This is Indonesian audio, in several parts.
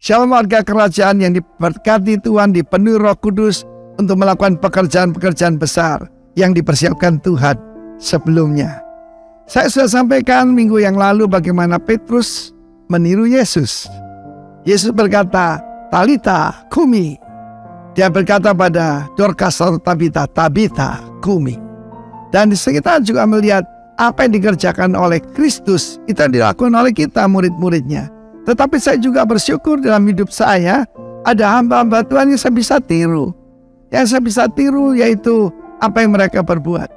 Shalom warga kerajaan yang diberkati Tuhan, dipenuhi Roh Kudus untuk melakukan pekerjaan-pekerjaan besar yang dipersiapkan Tuhan sebelumnya. Saya sudah sampaikan minggu yang lalu bagaimana Petrus meniru Yesus. Yesus berkata, Talita kumi. Dia berkata pada Dorcas atau Tabita, Tabita kumi. Dan kita juga melihat apa yang dikerjakan oleh Kristus, itu yang dilakukan oleh kita murid-muridnya. Tetapi saya juga bersyukur dalam hidup saya ada hamba-hamba Tuhan yang saya bisa tiru. Yang saya bisa tiru yaitu apa yang mereka perbuat.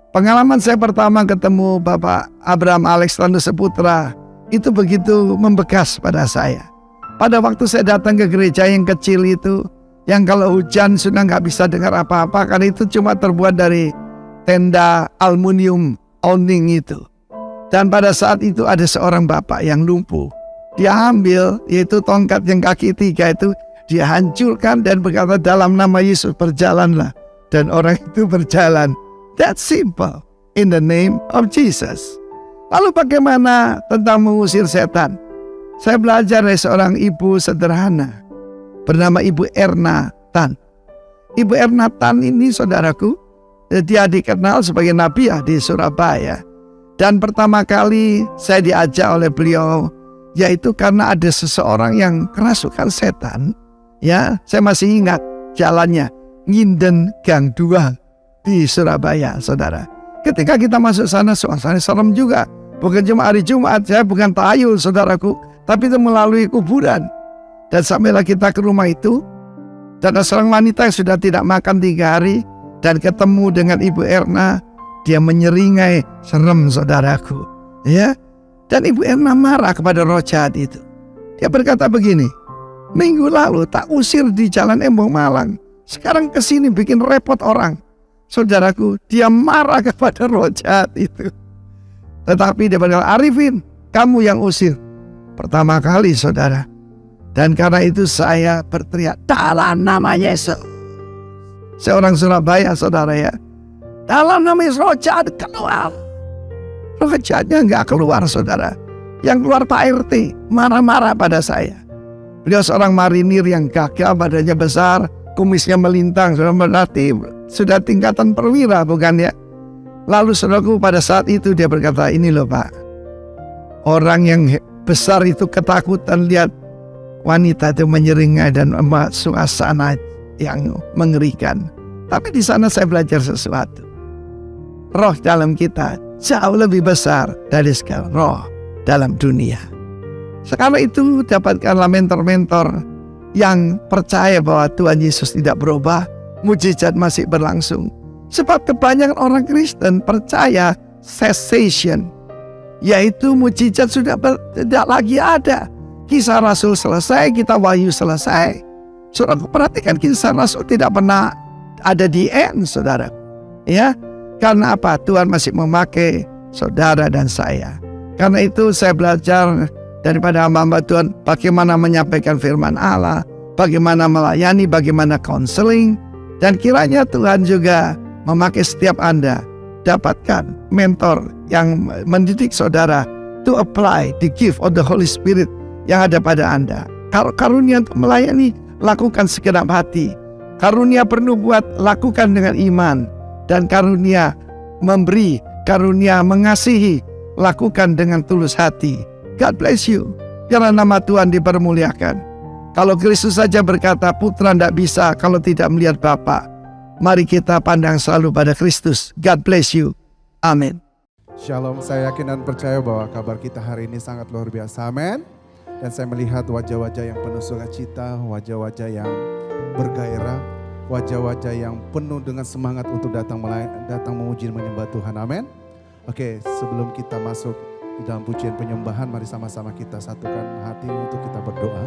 Pengalaman saya pertama ketemu Bapak Abraham Alexander Seputra itu begitu membekas pada saya. Pada waktu saya datang ke gereja yang kecil itu, yang kalau hujan sudah nggak bisa dengar apa-apa karena itu cuma terbuat dari tenda aluminium awning itu. Dan pada saat itu ada seorang bapak yang lumpuh. Dia ambil yaitu tongkat yang kaki 3 itu, dia hancurkan dan berkata dalam nama Yesus berjalanlah. Dan orang itu berjalan. That's simple. In the name of Jesus. Lalu bagaimana tentang mengusir setan? Saya belajar dari seorang ibu sederhana bernama Ibu Erna Tan. Ibu Erna Tan ini saudaraku, dia dikenal sebagai nabiah di Surabaya. Dan pertama kali saya diajak oleh beliau yaitu karena ada seseorang yang kerasukan setan. Ya, saya masih ingat jalannya Nginden Gang 2 di Surabaya, saudara. Ketika kita masuk sana, suasana serem juga. Bukan cuma hari Jumat, saya bukan tahayul, saudaraku, tapi itu melalui kuburan. Dan sampailah kita ke rumah itu, dan ada seorang wanita yang sudah tidak makan 3 hari, dan ketemu dengan Ibu Erna, dia menyeringai, serem, saudaraku. Ya. Dan Ibu Erna marah kepada roh jahat itu. Dia berkata begini, minggu lalu tak usir di Jalan Embong Malang, sekarang kesini bikin repot orang. Saudaraku, dia marah kepada roh jahat itu. Tetapi dia berkata, Arifin, kamu yang usir. Pertama kali saudara. Dan karena itu saya berteriak, dalam nama Yesus. Seorang Surabaya saudara ya. Dalam nama Yesus, roh jahat keluar. Roh jahatnya nggak keluar saudara. Yang keluar Pak RT, marah-marah pada saya. Beliau seorang marinir yang gagah, badannya besar, kumisnya melintang, sudah tingkatan perwira bukan ya. Lalu saudaraku pada saat itu dia berkata, ini loh Pak, orang yang besar itu ketakutan lihat wanita itu menyeringai dan suasana yang mengerikan. Tapi di sana saya belajar sesuatu. Roh dalam kita jauh lebih besar dari segala roh dalam dunia. Sekarang itu dapatkanlah mentor-mentor yang percaya bahwa Tuhan Yesus tidak berubah, mujizat masih berlangsung. Sebab kebanyakan orang Kristen percaya cessation, yaitu mujizat sudah tidak lagi ada. Kisah Rasul selesai, kita Wahyu selesai. Saudara perhatikan, kisah Rasul tidak pernah ada di end, saudara. Ya, karena apa? Tuhan masih memakai saudara dan saya. Karena itu saya belajar daripada hamba-hamba Tuhan bagaimana menyampaikan firman Allah, bagaimana melayani, bagaimana counseling. Dan kiranya Tuhan juga memakai setiap Anda dapatkan mentor yang mendidik saudara to apply the gift of the Holy Spirit yang ada pada Anda. Karunia untuk melayani, lakukan segenap hati. Karunia bernubuat, lakukan dengan iman. Dan karunia memberi, karunia mengasihi, lakukan dengan tulus hati. God bless you. Biarlah nama Tuhan dipermuliakan. Kalau Kristus saja berkata, putra tidak bisa kalau tidak melihat Bapa. Mari kita pandang selalu pada Kristus. God bless you. Amin. Shalom, saya yakin dan percaya bahwa kabar kita hari ini sangat luar biasa. Amin. Dan saya melihat wajah-wajah yang penuh sukacita, wajah-wajah yang bergairah, wajah-wajah yang penuh dengan semangat untuk datang memuji dan menyembah Tuhan. Amin. Oke, sebelum kita masuk di dalam pujian penyembahan, mari sama-sama kita satukan hati untuk kita berdoa.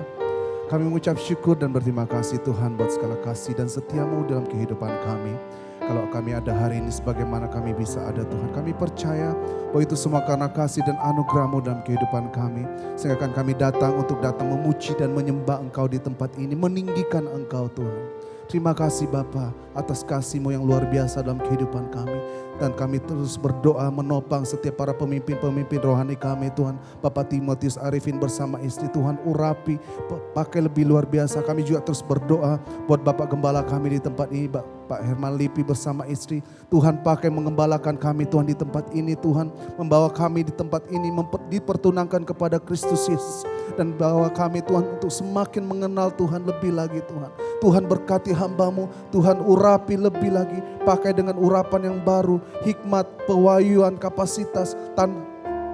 Kami mengucap syukur dan berterima kasih Tuhan buat segala kasih dan setiamu dalam kehidupan kami. Kalau kami ada hari ini sebagaimana kami bisa ada Tuhan. Kami percaya bahwa itu semua karena kasih dan anugerah-Mu dalam kehidupan kami. Sehingga kami datang untuk datang memuji dan menyembah Engkau di tempat ini. Meninggikan Engkau Tuhan. Terima kasih Bapa atas kasih-Mu yang luar biasa dalam kehidupan kami. Dan kami terus berdoa menopang setiap para pemimpin-pemimpin rohani kami Tuhan. Bapak Timotius Arifin bersama istri Tuhan urapi, pakai lebih luar biasa. Kami juga terus berdoa buat Bapak Gembala kami di tempat ini, Pak Herman Lipi bersama istri. Tuhan pakai mengembalakan kami Tuhan di tempat ini Tuhan. Membawa kami di tempat ini dipertunangkan kepada Kristus Yesus. Dan bawa kami Tuhan untuk semakin mengenal Tuhan lebih lagi Tuhan. Tuhan berkati hamba-Mu, Tuhan urapi lebih lagi. Pakai dengan urapan yang baru, hikmat, pewahyuan, kapasitas,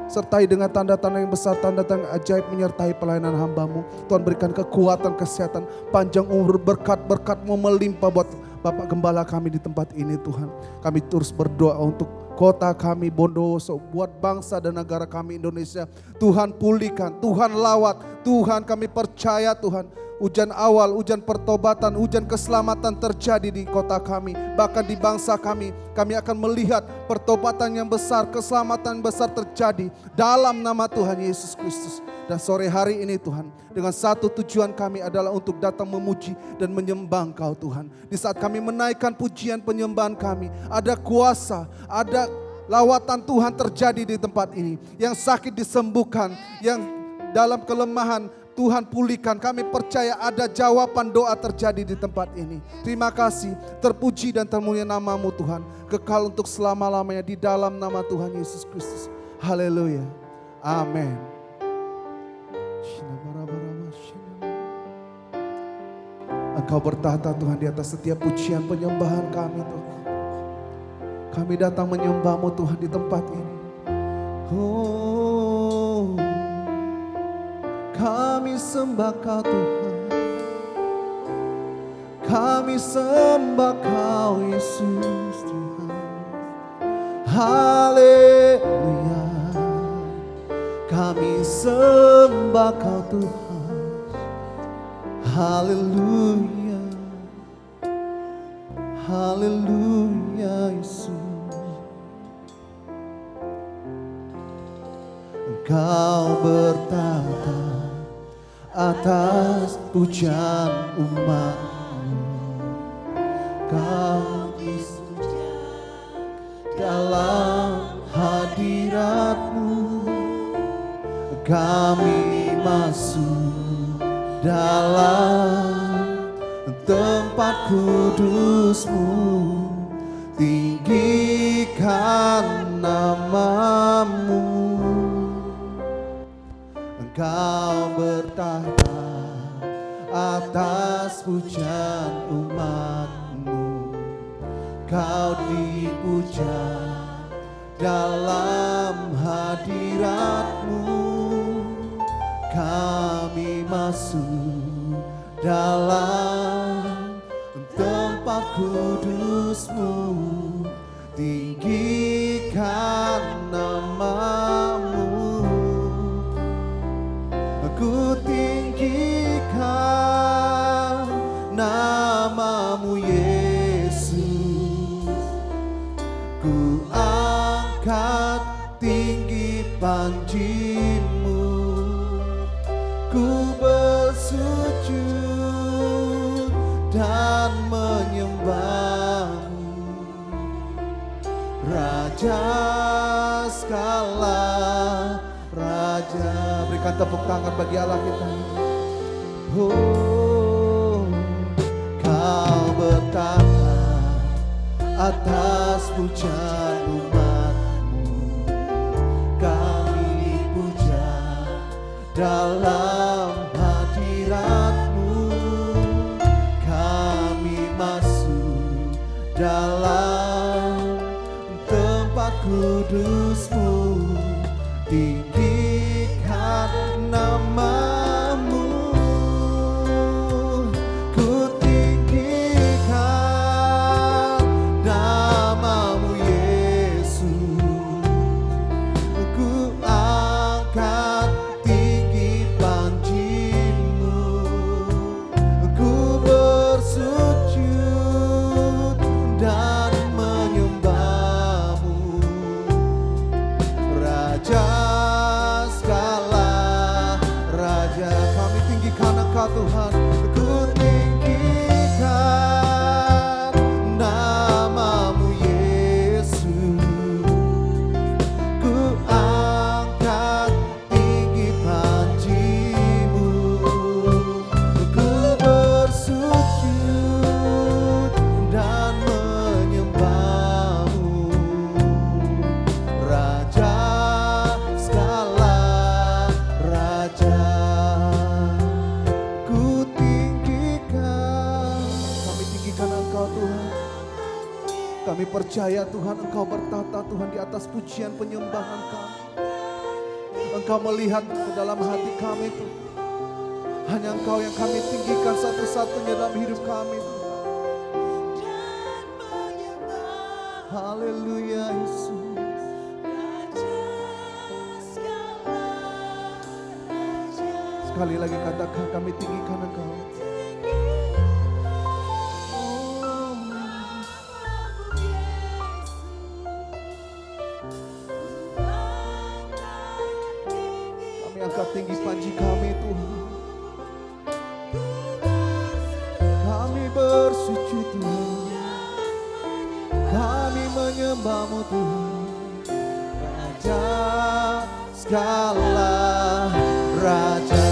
sertai dengan tanda-tanda yang besar, tanda-tanda ajaib menyertai pelayanan hamba-Mu. Tuhan berikan kekuatan, kesehatan, panjang umur, berkat-berkat-Mu melimpah buat Bapak Gembala kami di tempat ini Tuhan. Kami terus berdoa untuk kota kami Bondowoso, buat bangsa dan negara kami Indonesia. Tuhan pulihkan, Tuhan lawat, Tuhan kami percaya Tuhan. Hujan awal, hujan pertobatan, hujan keselamatan terjadi di kota kami. Bahkan di bangsa kami, kami akan melihat pertobatan yang besar, keselamatan yang besar terjadi dalam nama Tuhan Yesus Kristus. Dan sore hari ini Tuhan, dengan satu tujuan kami adalah untuk datang memuji dan menyembah Engkau Tuhan. Di saat kami menaikkan pujian penyembahan kami, ada kuasa, ada lawatan Tuhan terjadi di tempat ini. Yang sakit disembuhkan, yang dalam kelemahan Tuhan pulihkan. Kami percaya ada jawaban doa terjadi di tempat ini. Terima kasih, terpuji dan termulia nama-Mu Tuhan. Kekal untuk selama-lamanya di dalam nama Tuhan Yesus Kristus. Haleluya. Amin. Engkau bertahta Tuhan di atas setiap pujian penyembahan kami Tuhan. Kami datang menyembah-Mu Tuhan di tempat ini. Oh, kami sembah Kau Tuhan. Kami sembah Kau Yesus Tuhan. Haleluya. Kami sembah Kau Tuhan. Haleluya. Haleluya Yesus. Engkau bertahta atas pujian umat-Mu. Kau dalam hadirat-Mu. Kami masuk dalam tempat kudus-Mu. Tinggikan nama-Mu. Engkau bertahta atas pujian umat-Mu. Kau dipuja dalam hadirat-Mu. Kami masuk dalam tempat kudus-Mu. Tinggikan nama-Mu. Ku tinggikan nama-Mu Yesus. Ku angkat tinggi panji-Mu. Ku bersujud dan menyembah-Mu. Raja segala Raja. Berikan tepuk tangan bagi Allah kita. Oh, Kau bertahta atas pujian umat-Mu. Kami puja dalam hadirat-Mu. Kami masuk dalam tempat kudus-Mu. Tinggikan nama-Mu. Ku tinggikan nama-Mu Yesus. Ku angkat tinggi panji-Mu. Ku bersujud dan menyembah-Mu. Raja segala Raja. Kami tinggikan Engkau Tuhan. Ku tinggikan percaya Tuhan Engkau bertata Tuhan di atas pujian penyembahan kami. Engkau melihat ke dalam hati kami Tuhan. Hanya Engkau yang kami tinggikan satu-satunya dalam hidup kami Tuhan. Haleluya Yesus. Sekali lagi katakan kami tinggikan Engkau. Kami angkat tinggi panji kami Tuhan. Kami bersujud Tuhan. Kami menyembah-Mu Tuhan. Raja segala raja.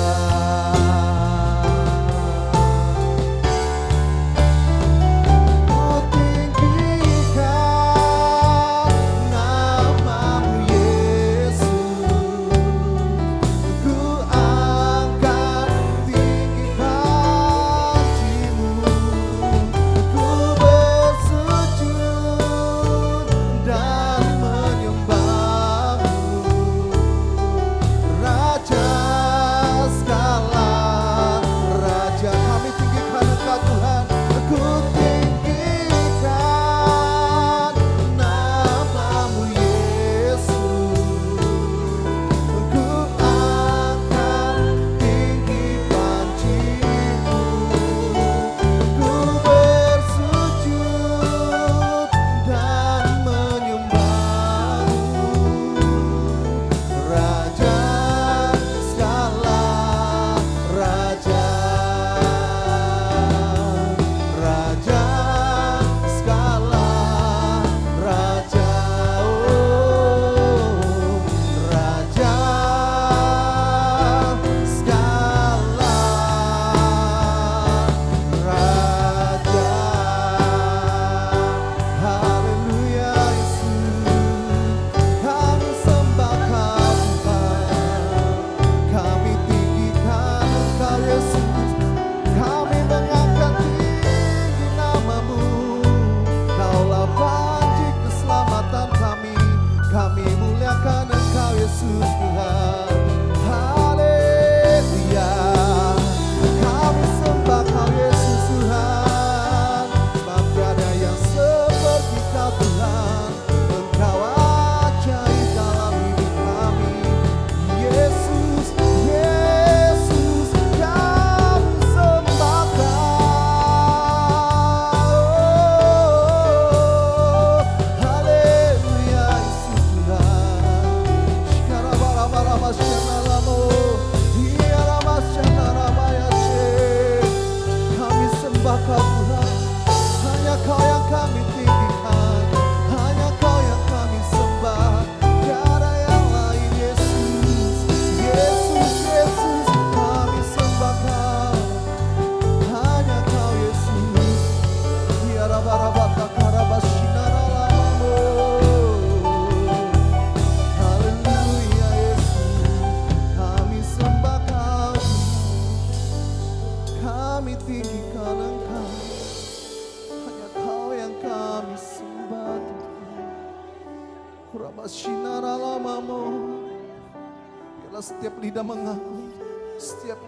Biarlah setiap lidah mengaku, setiap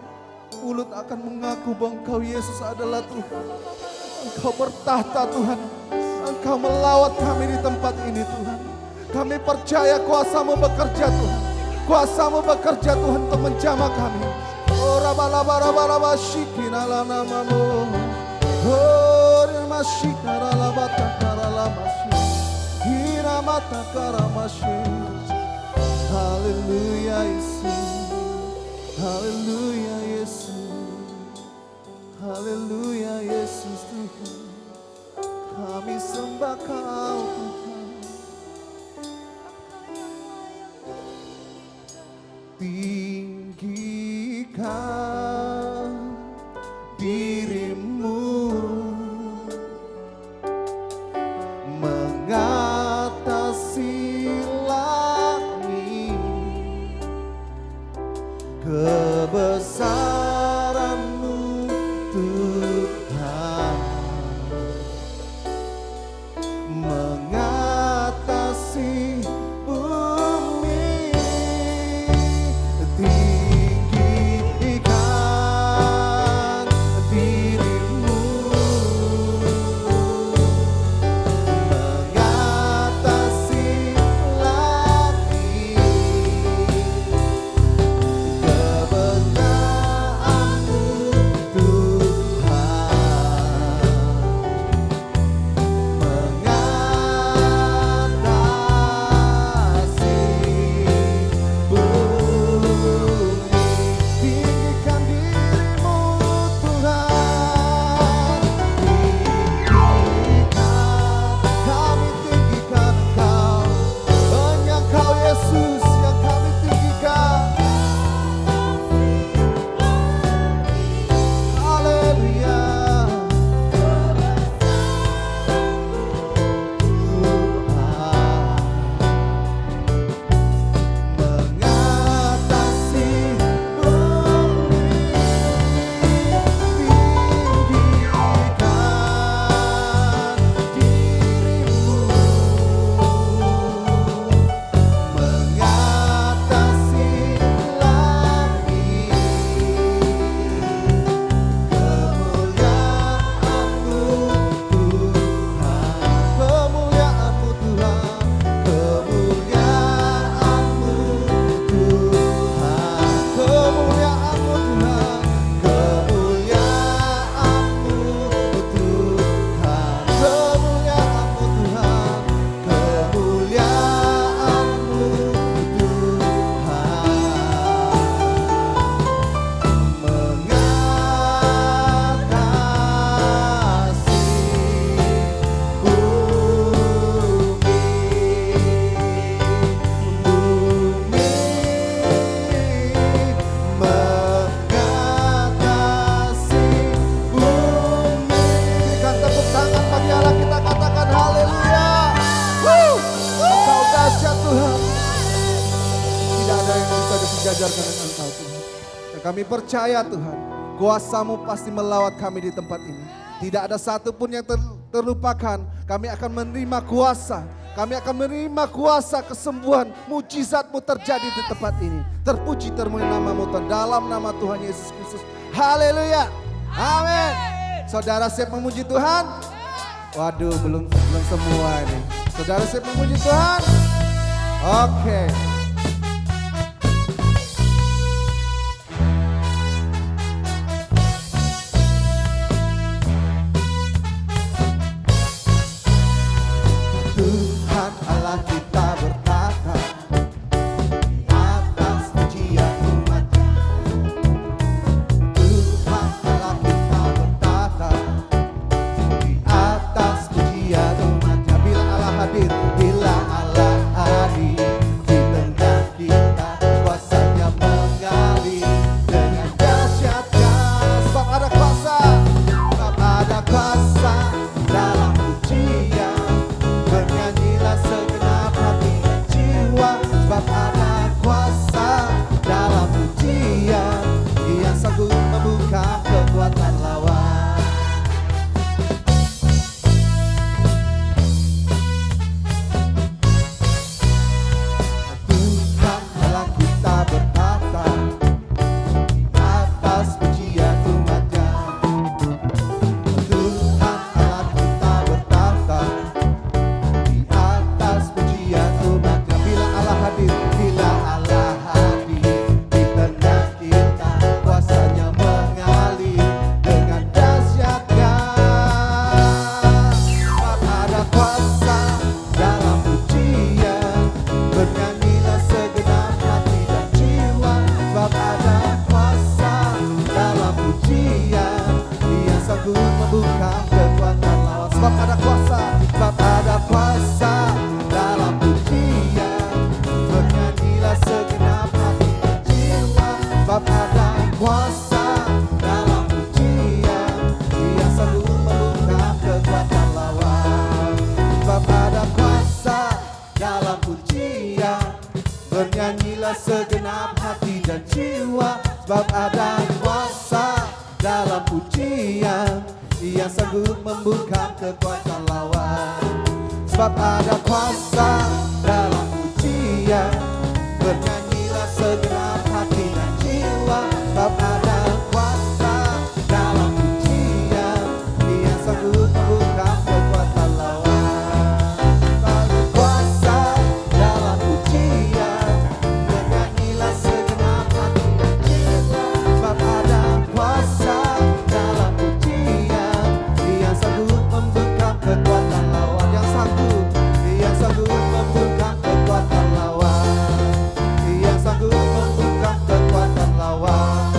mulut akan mengaku bahwa Engkau Yesus adalah Tuhan. Engkau bertahta Tuhan. Engkau melawat kami di tempat ini Tuhan. Kami percaya kuasa-Mu bekerja Tuhan. Kuasa-Mu bekerja Tuhan untuk menjamah kami. Oh rabalabarabalaba shikinala namamu. Oh rimashikaralamata karalamashi. Hiramata karamashi. Haleluya Yesus. Haleluya Yesus. Haleluya Yesus Tuhan. Kami sembah Kau Tuhan. Tinggikan diri-Mu mengatasi langit, kebesaran-Mu Tuhan. sejajarkan dengan Engkau Tuhan. Dan kami percaya Tuhan, kuasa-Mu pasti melawat kami di tempat ini. Tidak ada satupun yang terlupakan. Kami akan menerima kuasa. Kami akan menerima kuasa kesembuhan. Mujizat-Mu terjadi di tempat ini. Terpuji termulia nama-Mu Tuhan. Dalam nama Tuhan Yesus Kristus. Haleluya. Amin. Saudara siap memuji Tuhan? Waduh, belum semua ini. Saudara siap memuji Tuhan? Oke. Tuhan Allah kita bertata di atas pujian umat-Nya. Tuhan Allah kita bertata di atas pujian umat-Nya. Bila Allah hadir, bila Allah hadir di tengah kita, kuasa-Nya mengalir dengan dahsyatnya. Sebab ada kuasa, sebab ada kuasa dalam pujian. Bernyanyilah segenap hati dan jiwa, sebab ada kuasa dalam pujian. Ia sanggup membuka kekuatan lawan. Tuhan Allah kita bertata di atas pujian umat-Nya. Tuhan Allah kita bertata di atas pujian umat-Nya. Bila Allah hadir, bila Allah hadir di tengah kita, kuasa-Nya mengalir dengan dahsyatnya. Sebab ada kuasa dalam pujian. Bernyanyilah segenap hati dan jiwa, sebab ada kuasa dalam pujian. Dia sanggup membuka kekuatan lawan. Sebab ada kuasa, sebab ada kuasa dalam pujian. Bernyanyilah segenap hati dan jiwa, sebab ada kuasa dalam pujian. Dia sanggup membuka kekuatan lawan. Sebab ada kuasa dalam pujian. Bernyanyilah segenap hati dan jiwa, sebab ada kuasa dalam pujian. Ia sanggup membuka kekuatan lawan. Sebab ada kuasa dalam pujian. Bernyanyilah segenap hati dan jiwa, sebab ada kuasa dalam pujian. Ia sanggup membuka kekuatan lawan. Ada kuasa dalam pujian. Bernyanyilah segenap hati dan jiwa, sebab ada kuasa dalam pujian. Dia sanggup membuka kekuatan lawan. Yang sanggup, dia sanggup membuka kekuatan lawan. Dia sanggup membuka kekuatan lawan.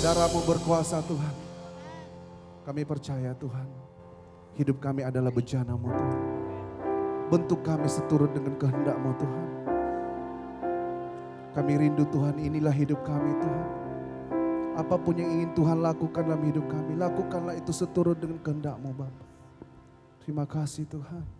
darah-Mu berkuasa Tuhan. Kami percaya Tuhan, hidup kami adalah bejana-Mu Tuhan. Bentuk kami seturut dengan kehendak-Mu Tuhan. Kami rindu Tuhan, inilah hidup kami Tuhan. Apapun yang ingin Tuhan lakukan dalam hidup kami, lakukanlah itu seturut dengan kehendak-Mu Bapa. Terima kasih Tuhan.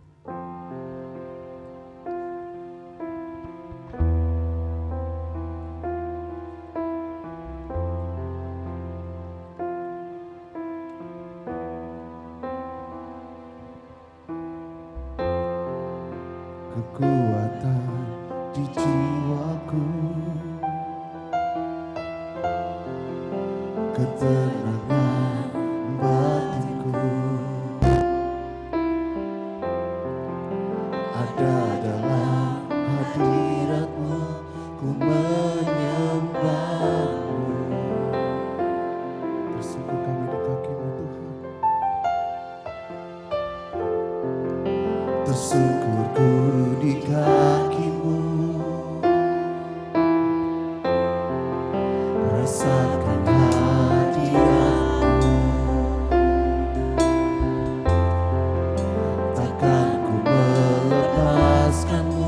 Kekuatan di jiwaku, ketenangan batinku, ada dalam hadirat-Mu, ku menyembah-Mu. Tersungkur kami di kaki-Mu Tuhan. Tersungkurku di kaki-Mu, rasakan hadirat-Mu. Takkan ku melepaskan-Mu,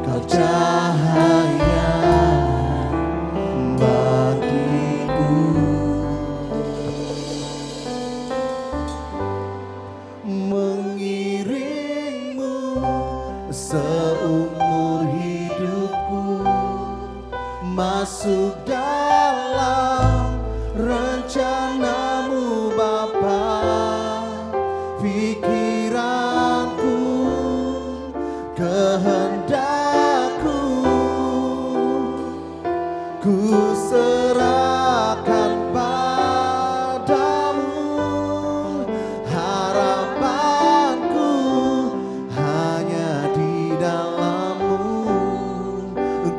Kau cahaya bagiku. Mengiring-Mu seumur hidupku, masuk dalam rencana-Mu Bapa. Pikiranku, kehendakku, ku serahkan padamu. Harapanku hanya di dalam-Mu,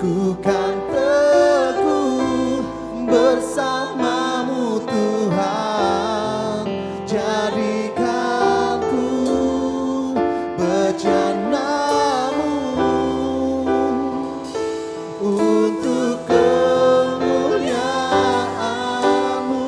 ku kan teguh bersama-Mu Tuhan. Jadikanku bejana-Mu untuk kemuliaan-Mu.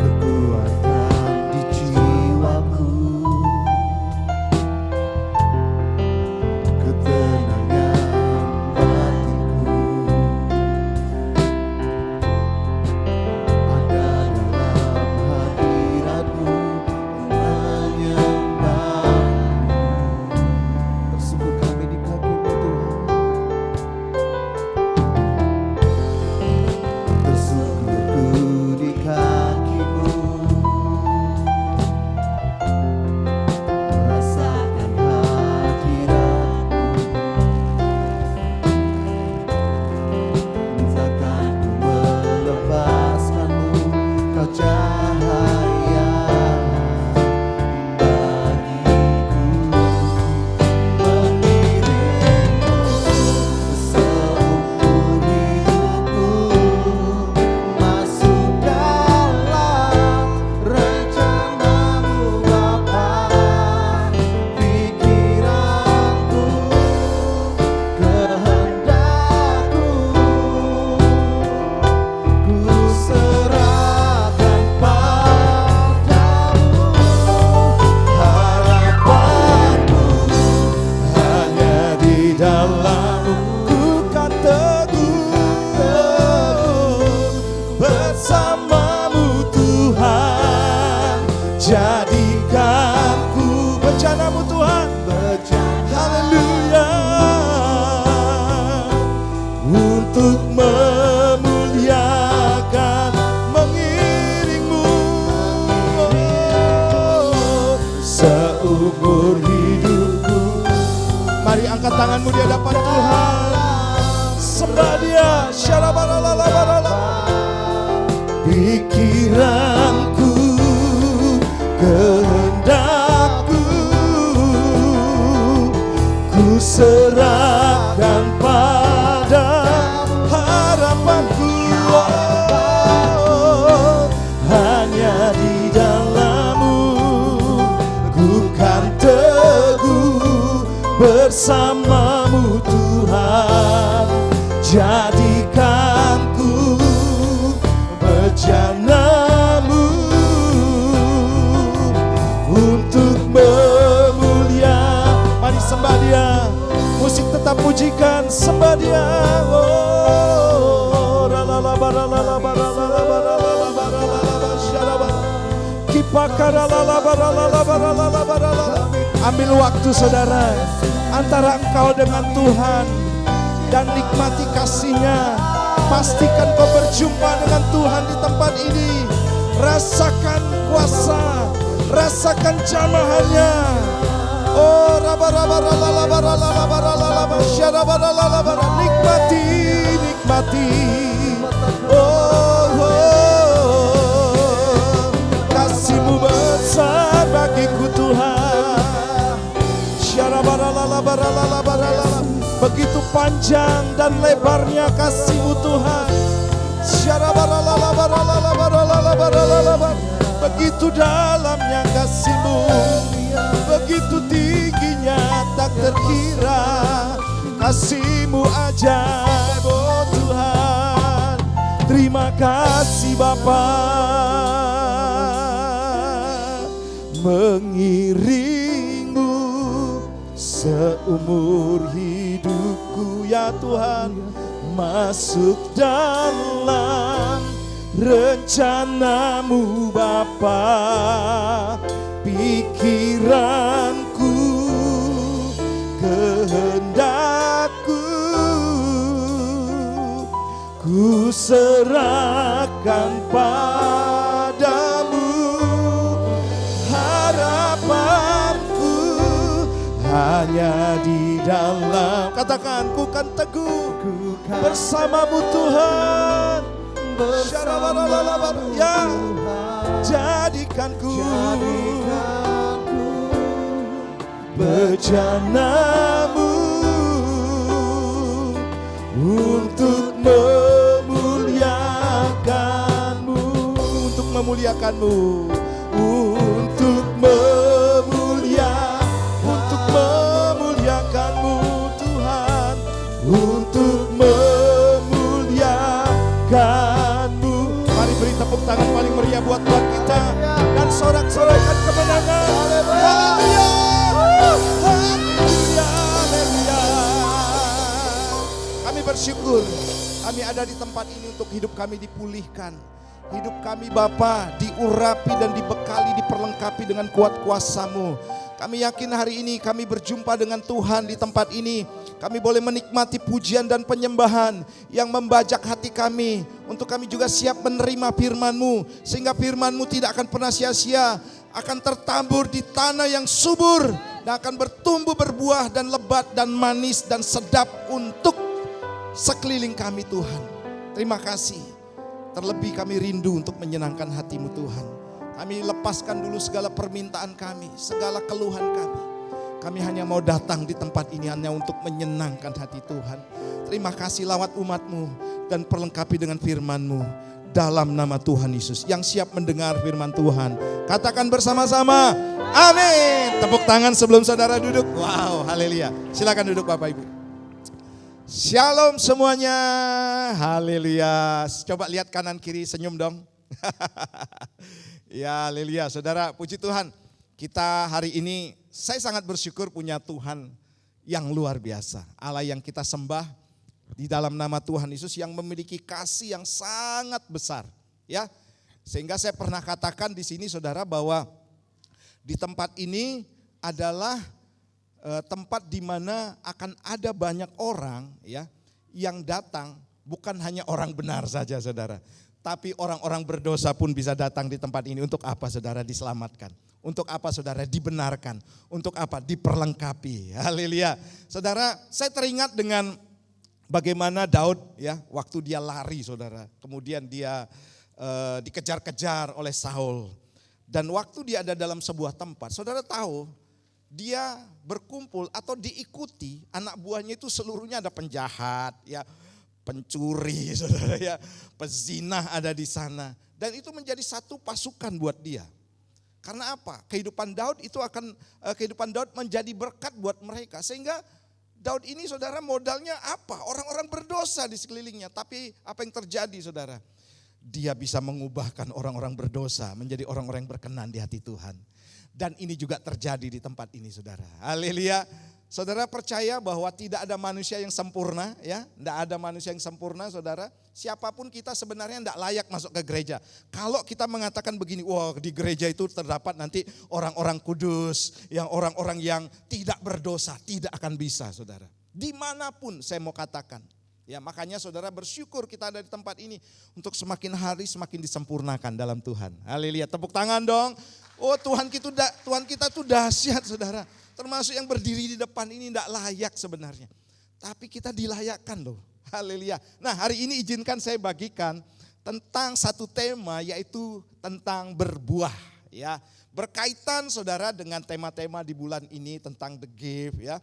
Kekuatan di jiwaku, ketenangan batinku, ada dalam hadirat-Mu, menyembah-Mu. Tersungkur kami di kaki-Mu Tuhan. Tersungkurku di kaki-Mu, rasakan hadirat-Mu. Takkan ku melepaskan-Mu, Kau cahaya bagiku. Mengiring-Mu seumur hidupku, masuk dalam rencana-Mu Bapa. Pikiranku, kehendakku, ku serahkan padamu. Harapanku hanya di dalam-Mu, ku kan teguh bersama-Mu Tuhan. Jadikanku bejana-Mu Tuhan. Haleluya. Untuk memuliakan, mengiring-Mu seumur hidupku. Mari angkat tanganmu di hadapan Tuhan. Sembah Dia. Syalabalalabalala. Pikiranku, kehendakku, ku serahkan pada harapanku. bersamamu Tuhan. Jadikan ku bejanamu untuk memulia. Mari sembah Dia, musik tetap pujikan, sembah Dia. Oh, ambil waktu saudara antara engkau dengan Tuhan dan nikmati kasih-Nya. Pastikan kau berjumpa dengan Tuhan di tempat ini. Rasakan kuasa, rasakan jamahannya. Oh, nikmati, nikmati. Oh, kasih-Mu besar bagiku Tuhan. Begitu panjang dan lebarnya kasih-Mu Tuhan. Begitu dalamnya kasih-Mu, begitu tingginya tak terkira. Kasih-Mu ajaib, oh Tuhan. Terima kasih Bapa. Mengiring-Mu seumur hidupku ya Tuhan, masuk dalam rencana-Mu Bapa. Pikiranku, kehendakku, ku serahkan padamu. Harapanku hanya di dalam, katakan, ku kan teguh bersama-Mu Tuhan. Ya, jadikanku bejana-Mu untuk memuliakan-Mu, untuk memuliakan-Mu, untuk memuliakan-Mu Tuhan, untuk memuliakan-Mu. Mari beri tepuk tangan paling meriah buat Tuhan kita dan sorak-sorakan kemenangan. Haleluya, haleluya, haleluya. Kami bersyukur kami ada di tempat ini untuk hidup kami dipulihkan. Hidup kami Bapa diurapi dan dibekali, diperlengkapi dengan kuat kuasa-Mu. Kami yakin hari ini kami berjumpa dengan Tuhan di tempat ini. Kami boleh menikmati pujian dan penyembahan yang membajak hati kami. Untuk kami juga siap menerima firman-Mu. Sehingga firman-Mu tidak akan pernah sia-sia. Akan tertabur di tanah yang subur. Dan akan bertumbuh, berbuah dan lebat dan manis dan sedap untuk sekeliling kami Tuhan. Terima kasih. Terlebih kami rindu untuk menyenangkan hati-Mu Tuhan. Kami lepaskan dulu segala permintaan kami, segala keluhan kami. Kami hanya mau datang di tempat ini hanya untuk menyenangkan hati Tuhan. Terima kasih lawat umat-Mu dan perlengkapi dengan firman-Mu. Dalam nama Tuhan Yesus yang siap mendengar firman Tuhan. Katakan bersama-sama, amin. Tepuk tangan sebelum saudara duduk. Wow, haleluya. Silakan duduk Bapak Ibu. Shalom semuanya, haleluya. Coba lihat kanan kiri, senyum dong. Ya haleluya, saudara, puji Tuhan. Kita hari ini, saya sangat bersyukur punya Tuhan yang luar biasa. Allah yang kita sembah di dalam nama Tuhan Yesus yang memiliki kasih yang sangat besar. Ya, sehingga saya pernah katakan di sini saudara bahwa di tempat ini adalah tempat di mana akan ada banyak orang ya yang datang, bukan hanya orang benar saja saudara, tapi orang-orang berdosa pun bisa datang di tempat ini. Untuk apa saudara? Diselamatkan. Untuk apa saudara? Dibenarkan. Untuk apa? Diperlengkapi. Haleluya. Saudara, saya teringat dengan bagaimana Daud ya waktu dia lari saudara, kemudian dia dikejar-kejar oleh Saul, dan waktu dia ada dalam sebuah tempat, saudara tahu dia berkumpul atau diikuti anak buahnya itu seluruhnya ada penjahat, ya, pencuri, saudara ya, pezinah ada di sana, dan itu menjadi satu pasukan buat dia. Karena apa? Kehidupan Daud itu kehidupan Daud menjadi berkat buat mereka, sehingga Daud ini saudara modalnya apa? Orang-orang berdosa di sekelilingnya. Tapi apa yang terjadi saudara? Dia bisa mengubahkan orang-orang berdosa menjadi orang-orang yang berkenan di hati Tuhan. Dan ini juga terjadi di tempat ini saudara. Haleluya. Saudara percaya bahwa tidak ada manusia yang sempurna ya. Tidak ada manusia yang sempurna saudara. Siapapun kita sebenarnya tidak layak masuk ke gereja. Kalau kita mengatakan begini, wah di gereja itu terdapat nanti orang-orang kudus. Yang orang-orang yang tidak berdosa, tidak akan bisa saudara. Dimanapun saya mau katakan. Ya makanya saudara bersyukur kita ada di tempat ini. Untuk semakin hari semakin disempurnakan dalam Tuhan. Haleluya, tepuk tangan dong. Oh Tuhan kita tuh dahsyat saudara. Termasuk yang berdiri di depan ini tidak layak sebenarnya. Tapi kita dilayakkan loh. Haleluya. Nah hari ini izinkan saya bagikan tentang satu tema yaitu tentang berbuah. Ya, berkaitan saudara dengan tema-tema di bulan ini tentang the gift ya.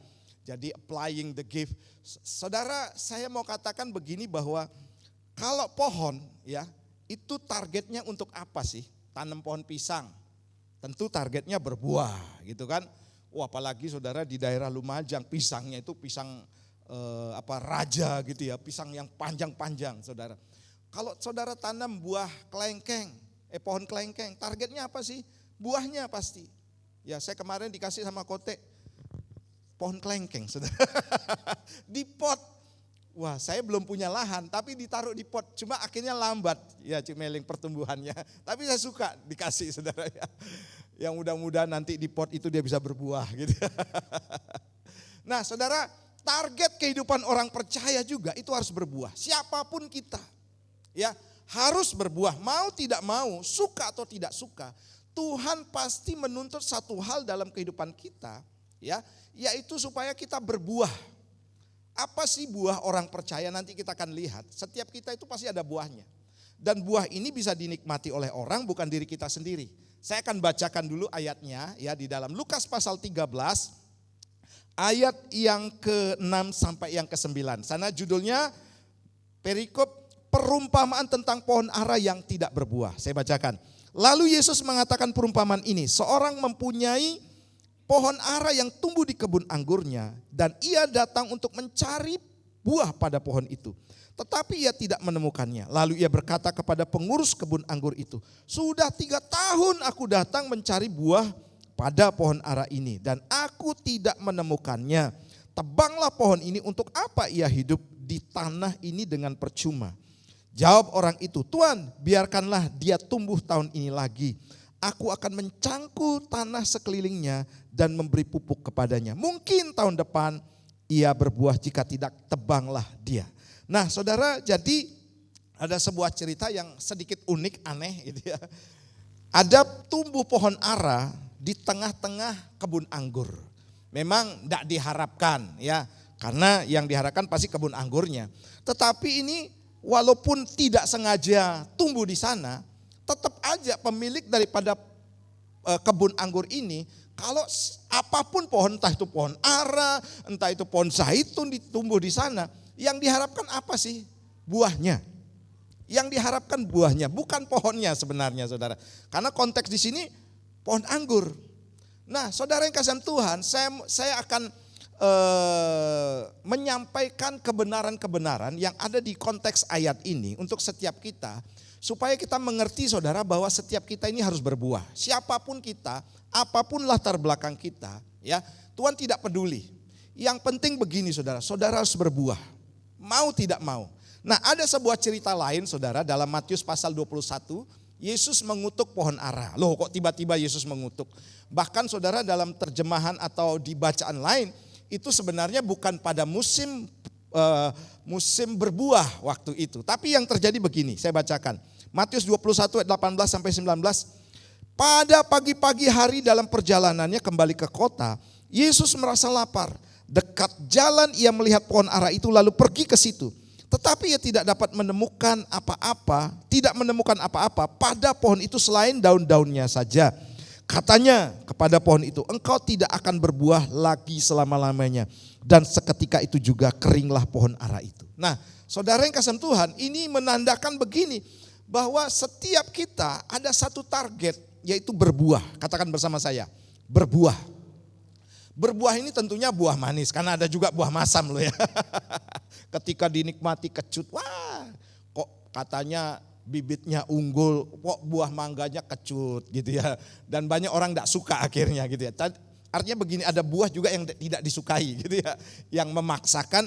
Jadi applying the gift. Saudara saya mau katakan begini bahwa kalau pohon ya itu targetnya untuk apa sih? Tanam pohon pisang. Tentu targetnya berbuah gitu kan. Wah apalagi saudara di daerah Lumajang pisangnya itu pisang raja gitu ya, pisang yang panjang-panjang saudara. Kalau saudara tanam buah kelengkeng, pohon kelengkeng, targetnya apa sih? Buahnya pasti. Ya saya kemarin dikasih sama Kote pohon kelengkeng saudara. Di pot. Wah saya belum punya lahan tapi ditaruh di pot, cuma akhirnya lambat ya Cimeling pertumbuhannya. Tapi saya suka dikasih saudara ya. Yang mudah-mudahan nanti di pot itu dia bisa berbuah gitu. Nah saudara, target kehidupan orang percaya juga itu harus berbuah. Siapapun kita ya harus berbuah. Mau tidak mau, suka atau tidak suka. Tuhan pasti menuntut satu hal dalam kehidupan kita ya, yaitu supaya kita berbuah. Apa sih buah orang percaya? Nanti kita akan lihat. Setiap kita itu pasti ada buahnya. Dan buah ini bisa dinikmati oleh orang, bukan diri kita sendiri. Saya akan bacakan dulu ayatnya ya di dalam Lukas pasal 13 ayat yang ke-6 sampai yang ke-9. Sana judulnya perikop perumpamaan tentang pohon ara yang tidak berbuah. Saya bacakan. Lalu Yesus mengatakan perumpamaan ini, seorang mempunyai pohon ara yang tumbuh di kebun anggurnya dan ia datang untuk mencari buah pada pohon itu. Tetapi ia tidak menemukannya. Lalu ia berkata kepada pengurus kebun anggur itu, sudah 3 tahun aku datang mencari buah pada pohon ara ini dan aku tidak menemukannya. Tebanglah pohon ini, untuk apa ia hidup di tanah ini dengan percuma? Jawab orang itu, Tuan biarkanlah dia tumbuh tahun ini lagi. Aku akan mencangkul tanah sekelilingnya dan memberi pupuk kepadanya. Mungkin tahun depan ia berbuah, jika tidak tebanglah dia. Nah saudara, jadi ada sebuah cerita yang sedikit unik, aneh gitu ya. Ada tumbuh pohon ara di tengah-tengah kebun anggur. Memang tidak diharapkan ya, karena yang diharapkan pasti kebun anggurnya. Tetapi ini walaupun tidak sengaja tumbuh di sana, tetap aja pemilik daripada kebun anggur ini, kalau apapun pohon, entah itu pohon ara, entah itu pohon zaitun ditumbuh di sana, yang diharapkan apa sih? Buahnya. Yang diharapkan buahnya, bukan pohonnya sebenarnya saudara. Karena konteks di sini pohon anggur. Nah saudara yang kasih Tuhan, saya akan menyampaikan kebenaran-kebenaran yang ada di konteks ayat ini untuk setiap kita. Supaya kita mengerti saudara bahwa setiap kita ini harus berbuah. Siapapun kita, apapun latar belakang kita, ya Tuhan tidak peduli. Yang penting begini saudara, saudara harus berbuah. Mau tidak mau. Nah ada sebuah cerita lain saudara dalam Matius pasal 21. Yesus mengutuk pohon ara. Loh kok tiba-tiba Yesus mengutuk? Bahkan saudara dalam terjemahan atau di bacaan lain, itu sebenarnya bukan pada musim berbuah waktu itu. Tapi yang terjadi begini, saya bacakan. Matius 21 ayat 18 sampai 19. Pada pagi-pagi hari dalam perjalanannya kembali ke kota, Yesus merasa lapar. Dekat jalan ia melihat pohon ara itu lalu pergi ke situ. Tetapi ia tidak dapat menemukan apa-apa, pada pohon itu selain daun-daunnya saja. Katanya kepada pohon itu, engkau tidak akan berbuah lagi selama-lamanya. Dan seketika itu juga keringlah pohon ara itu. Nah saudara yang kasih Tuhan, ini menandakan begini, bahwa setiap kita ada satu target, yaitu berbuah. Katakan bersama saya, berbuah. Berbuah ini tentunya buah manis, karena ada juga buah masam loh ya. Ketika dinikmati kecut, wah kok katanya bibitnya unggul, kok buah mangganya kecut gitu ya. Dan banyak orang tidak suka akhirnya gitu ya. Artinya begini, ada buah juga yang tidak disukai gitu ya. Yang memaksakan,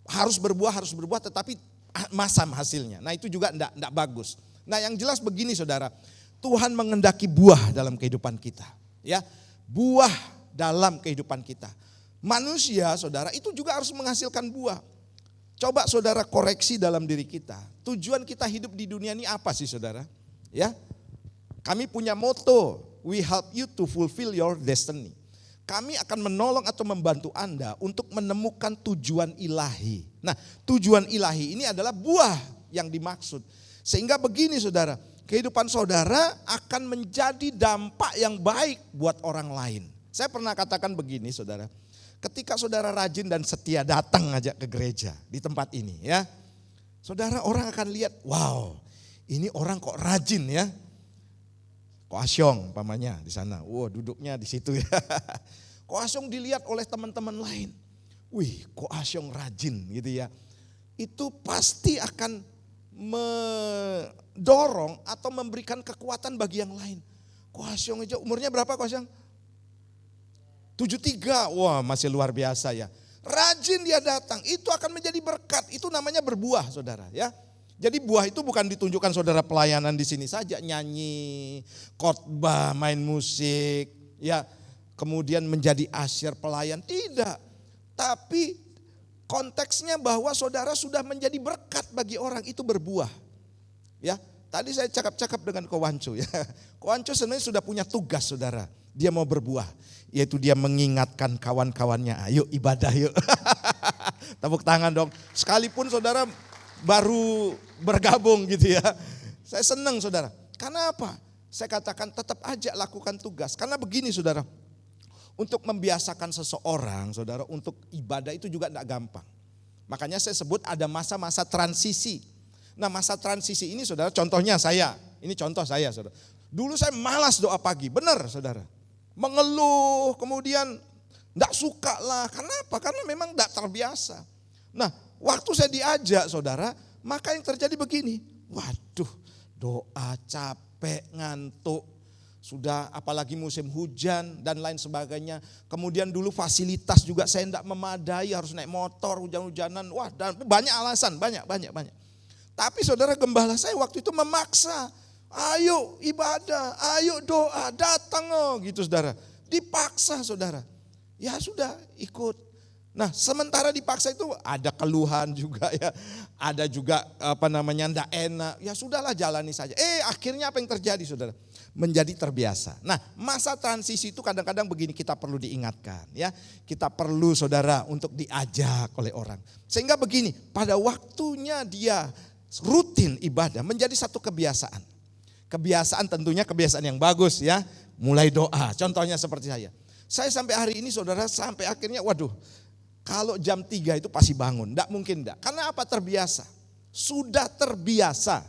harus berbuah tetapi masam hasilnya. Nah itu juga tidak bagus. Nah yang jelas begini saudara, Tuhan mengendaki buah dalam kehidupan kita. Ya, buah dalam kehidupan kita. Manusia saudara itu juga harus menghasilkan buah. Coba saudara koreksi dalam diri kita. Tujuan kita hidup di dunia ini apa sih saudara? Ya, kami punya moto, we help you to fulfill your destiny. Kami akan menolong atau membantu Anda untuk menemukan tujuan ilahi. Nah, tujuan ilahi ini adalah buah yang dimaksud. Sehingga begini saudara, kehidupan saudara akan menjadi dampak yang baik buat orang lain. Saya pernah katakan begini saudara, ketika saudara rajin dan setia datang aja ke gereja di tempat ini ya, saudara orang akan lihat, wow ini orang kok rajin ya. Ko Asyong pamannya di sana, duduknya di situ ya. Ko Asyong dilihat oleh teman-teman lain, wih Ko Asyong rajin gitu ya. Itu pasti akan mendorong atau memberikan kekuatan bagi yang lain. Ko Asyong aja umurnya berapa Ko Asyong? 73, wah masih luar biasa ya. Rajin dia datang, itu akan menjadi berkat, itu namanya berbuah saudara ya. Jadi buah itu bukan ditunjukkan saudara pelayanan di sini saja, nyanyi, khotbah, main musik, ya, kemudian menjadi asyir pelayan, tidak. Tapi konteksnya bahwa saudara sudah menjadi berkat bagi orang, itu berbuah. Ya, tadi saya cakap-cakap dengan Ko Wancu ya. Ko Wancu sebenarnya sudah punya tugas saudara, dia mau berbuah, yaitu dia mengingatkan kawan-kawannya, ayo ibadah yuk. Tepuk tangan dong, sekalipun saudara baru bergabung gitu ya. Saya senang saudara. Karena apa? Saya katakan tetap aja lakukan tugas. Karena begini saudara, untuk membiasakan seseorang saudara untuk ibadah itu juga tidak gampang. Makanya saya sebut ada masa-masa transisi. Nah masa transisi ini saudara, contohnya saya, ini contoh saya saudara. Dulu saya malas doa pagi, benar saudara. Mengeluh, kemudian tidak suka lah. Kenapa? Karena memang tidak terbiasa. Nah waktu saya diajak saudara, maka yang terjadi begini, waduh doa capek, ngantuk, sudah apalagi musim hujan dan lain sebagainya. Kemudian dulu fasilitas juga saya tidak memadai, harus naik motor hujan-hujanan, wah dan banyak alasan, banyak. Tapi saudara gembala saya waktu itu memaksa, ayo ibadah, ayo doa, datang gitu saudara. Dipaksa saudara, ya sudah ikut. Nah sementara dipaksa itu ada keluhan juga ya, ada juga enggak enak, ya sudahlah jalani saja. Akhirnya apa yang terjadi saudara? Menjadi terbiasa. Nah masa transisi itu kadang-kadang begini, kita perlu diingatkan ya. Kita perlu saudara untuk diajak oleh orang. Sehingga begini, pada waktunya dia rutin ibadah menjadi satu kebiasaan. Kebiasaan tentunya kebiasaan yang bagus ya, mulai doa. Contohnya seperti saya. Saya sampai hari ini saudara, sampai akhirnya waduh, kalau jam 3 itu pasti bangun, enggak mungkin enggak. Karena apa? Terbiasa. Sudah terbiasa.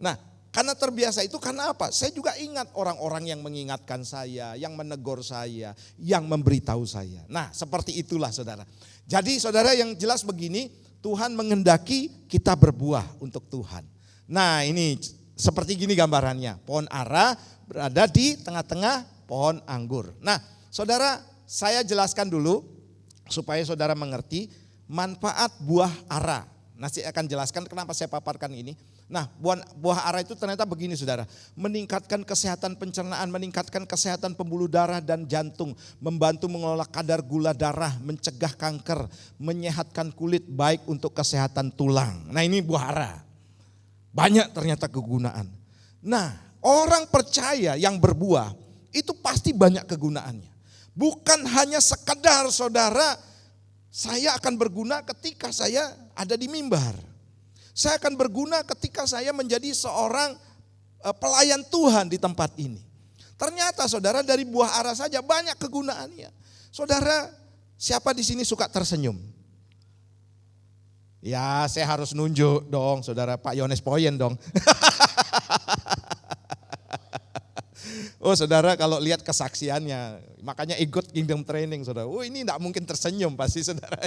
Nah, karena terbiasa itu karena apa? Saya juga ingat orang-orang yang mengingatkan saya, yang menegur saya, yang memberitahu saya. Nah, seperti itulah saudara. Jadi saudara yang jelas begini, Tuhan menghendaki kita berbuah untuk Tuhan. Nah, ini seperti gini gambarannya. Pohon ara berada di tengah-tengah pohon anggur. Nah, saudara, saya jelaskan dulu supaya saudara mengerti manfaat buah ara. Nanti akan jelaskan kenapa saya paparkan ini. Nah buah ara itu ternyata begini saudara. Meningkatkan kesehatan pencernaan, meningkatkan kesehatan pembuluh darah dan jantung. Membantu mengelola kadar gula darah, mencegah kanker, menyehatkan kulit, baik untuk kesehatan tulang. Nah ini buah ara. Banyak ternyata kegunaan. Nah orang percaya yang berbuah itu pasti banyak kegunaannya. Bukan hanya sekedar saudara, saya akan berguna ketika saya ada di mimbar. Saya akan berguna ketika saya menjadi seorang pelayan Tuhan di tempat ini. Ternyata saudara dari buah ara saja banyak kegunaannya. Saudara, siapa di sini suka tersenyum? Ya saya harus nunjuk dong saudara, Pak Yones Poyen dong. Oh saudara kalau lihat kesaksiannya, makanya ikut Kingdom Training saudara. Oh ini enggak mungkin tersenyum pasti saudara.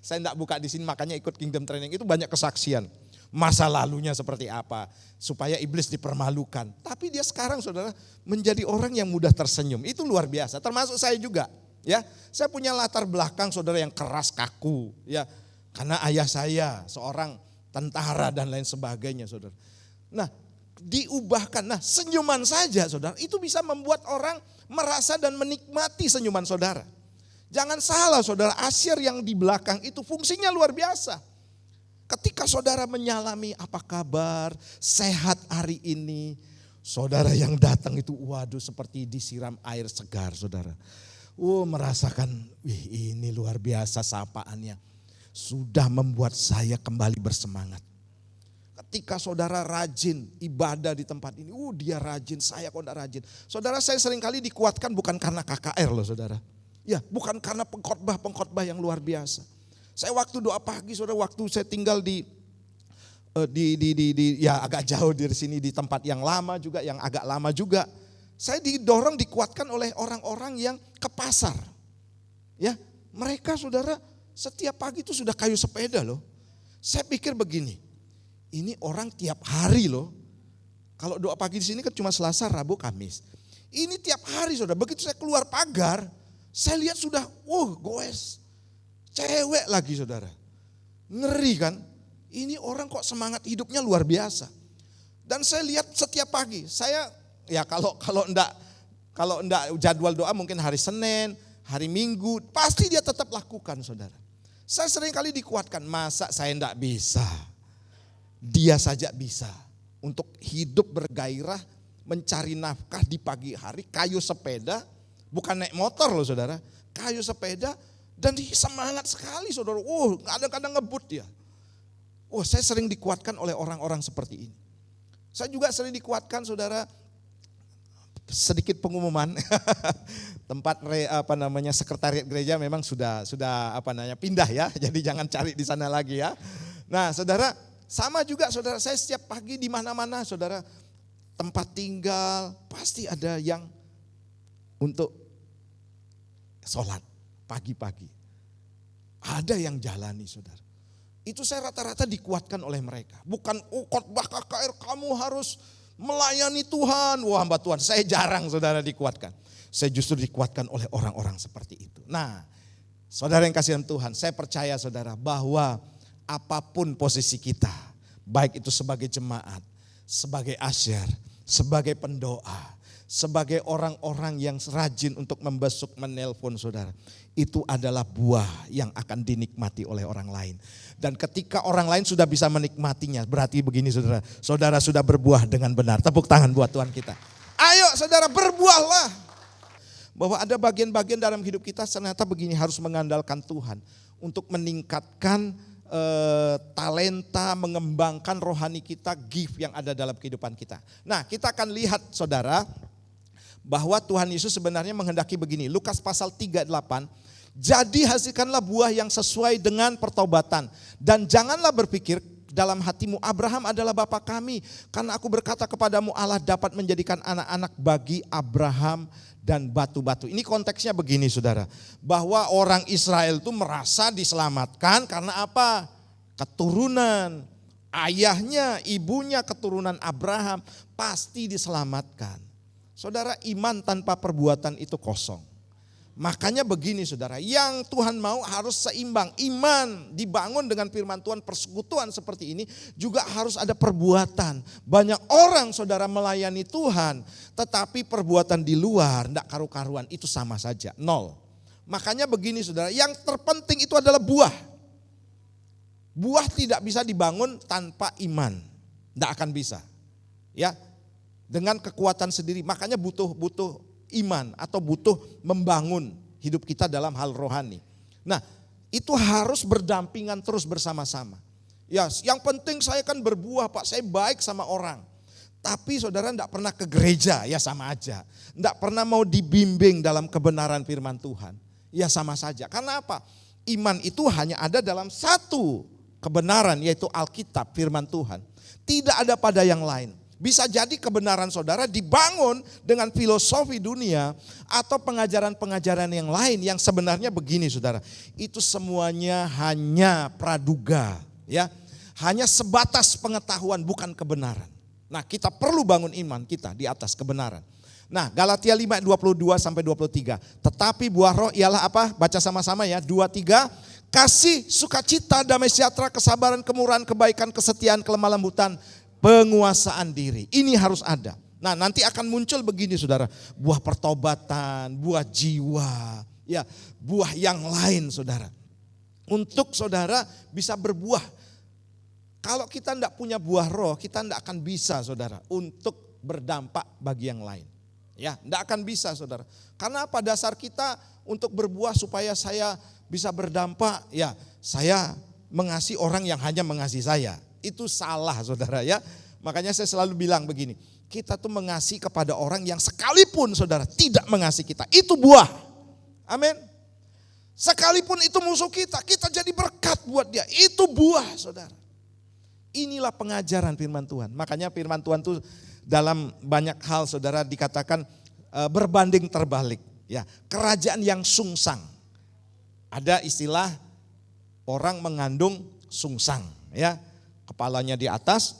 Saya enggak buka di sini makanya ikut Kingdom Training, itu banyak kesaksian. Masa lalunya seperti apa, supaya iblis dipermalukan. Tapi dia sekarang saudara menjadi orang yang mudah tersenyum, itu luar biasa. Termasuk saya juga. Ya, saya punya latar belakang saudara yang keras kaku, ya, karena ayah saya seorang tentara dan lain sebagainya, saudara. Nah, diubahkan, senyuman saja, saudara, itu bisa membuat orang merasa dan menikmati senyuman saudara. Jangan salah, saudara, asyir yang di belakang itu fungsinya luar biasa. Ketika saudara menyalami apa kabar, sehat hari ini, saudara yang datang itu, waduh, seperti disiram air segar, saudara. Merasakan, ini luar biasa sapaannya. Sudah membuat saya kembali bersemangat. Ketika saudara rajin ibadah di tempat ini, dia rajin, saya kok enggak rajin. Saudara, saya seringkali dikuatkan bukan karena KKR loh saudara. Ya, bukan karena pengkhotbah yang luar biasa. Saya waktu doa pagi, saudara, waktu saya tinggal ya agak jauh dari sini, di tempat yang lama juga, yang agak lama juga. Saya didorong, dikuatkan oleh orang-orang yang ke pasar. Ya, mereka saudara setiap pagi itu sudah kayu sepeda loh. Saya pikir begini, ini orang tiap hari loh. Kalau doa pagi di sini kan cuma Selasa, Rabu, Kamis. Ini tiap hari saudara, begitu saya keluar pagar, saya lihat sudah, goes. Cewek lagi saudara. Ngeri kan? Ini orang kok semangat hidupnya luar biasa. Dan saya lihat setiap pagi, ya kalau enggak jadwal doa mungkin hari Senin, hari Minggu, pasti dia tetap lakukan saudara. Saya sering kali dikuatkan, masa saya enggak bisa? Dia saja bisa. Untuk hidup bergairah, mencari nafkah di pagi hari, kayu sepeda, bukan naik motor loh saudara, kayu sepeda, dan semangat sekali saudara, kadang-kadang ngebut dia. Saya sering dikuatkan oleh orang-orang seperti ini. Saya juga sering dikuatkan saudara, sedikit pengumuman, tempat sekretariat gereja memang sudah pindah ya, jadi jangan cari di sana lagi ya. Nah saudara, sama juga saudara, saya setiap pagi di mana-mana saudara, tempat tinggal pasti ada yang untuk sholat pagi-pagi. Ada yang jalani saudara. Itu saya rata-rata dikuatkan oleh mereka. Bukan khotbah KKR kamu harus melayani Tuhan. Hamba Tuhan, saya jarang saudara dikuatkan. Saya justru dikuatkan oleh orang-orang seperti itu. Nah, saudara yang kasihan Tuhan, saya percaya saudara bahwa apapun posisi kita, baik itu sebagai jemaat, sebagai asyir, sebagai pendoa, sebagai orang-orang yang rajin untuk membesuk, menelpon saudara, itu adalah buah yang akan dinikmati oleh orang lain. Dan ketika orang lain sudah bisa menikmatinya, berarti begini saudara, saudara sudah berbuah dengan benar. Tepuk tangan buat Tuhan kita. Ayo saudara, berbuahlah. Bahwa ada bagian-bagian dalam hidup kita ternyata begini, harus mengandalkan Tuhan untuk meningkatkan talenta, mengembangkan rohani kita, gift yang ada dalam kehidupan kita. Nah, kita akan lihat saudara, bahwa Tuhan Yesus sebenarnya menghendaki begini. Lukas pasal 38, jadi hasilkanlah buah yang sesuai dengan pertobatan. Dan janganlah berpikir dalam hatimu, Abraham adalah bapa kami. Karena aku berkata kepadamu, Allah dapat menjadikan anak-anak bagi Abraham dan batu-batu. Ini konteksnya begini saudara, bahwa orang Israel itu merasa diselamatkan karena apa? Keturunan. Ayahnya, ibunya keturunan Abraham, pasti diselamatkan. Saudara, iman tanpa perbuatan itu kosong. Makanya begini saudara, yang Tuhan mau harus seimbang. Iman dibangun dengan firman Tuhan, persekutuan seperti ini juga harus ada perbuatan. Banyak orang saudara melayani Tuhan, tetapi perbuatan di luar tidak karu-karuan, itu sama saja, nol. Makanya begini saudara, yang terpenting itu adalah buah. Buah tidak bisa dibangun tanpa iman, tidak akan bisa. Ya, dengan kekuatan sendiri, makanya butuh iman atau butuh membangun hidup kita dalam hal rohani. Nah, itu harus berdampingan terus bersama-sama. Ya, yang penting saya kan berbuah Pak, saya baik sama orang. Tapi saudara enggak pernah ke gereja, ya sama aja. Enggak pernah mau dibimbing dalam kebenaran firman Tuhan, ya sama saja. Karena apa? Iman itu hanya ada dalam satu kebenaran, yaitu Alkitab, firman Tuhan. Tidak ada pada yang lain. Bisa jadi kebenaran saudara dibangun dengan filosofi dunia atau pengajaran-pengajaran yang lain yang sebenarnya begini saudara. Itu semuanya hanya praduga, ya. Hanya sebatas pengetahuan bukan kebenaran. Nah, kita perlu bangun iman kita di atas kebenaran. Nah, Galatia 5:22 sampai 23. Tetapi buah roh ialah apa? Baca sama-sama ya. 23. Kasih, sukacita, damai sejahtera, kesabaran, kemurahan, kebaikan, kesetiaan, kelemah lembutan, penguasaan diri. Ini harus ada. Nah, nanti akan muncul begini saudara. Buah pertobatan, buah jiwa, ya, buah yang lain saudara. Untuk saudara bisa berbuah. Kalau kita tidak punya buah roh, kita tidak akan bisa saudara untuk berdampak bagi yang lain. Ya, tidak akan bisa saudara. Karena pada dasar kita untuk berbuah supaya saya bisa berdampak, ya saya mengasihi orang yang hanya mengasihi saya. Itu salah saudara ya. Makanya saya selalu bilang begini, kita tuh mengasihi kepada orang yang sekalipun saudara tidak mengasihi kita. Itu buah. Amin. Sekalipun itu musuh kita jadi berkat buat dia. Itu buah saudara. Inilah pengajaran firman Tuhan. Makanya firman Tuhan tuh dalam banyak hal saudara dikatakan berbanding terbalik. Ya, kerajaan yang sungsang. Ada istilah orang mengandung sungsang, ya. Kepalanya di atas,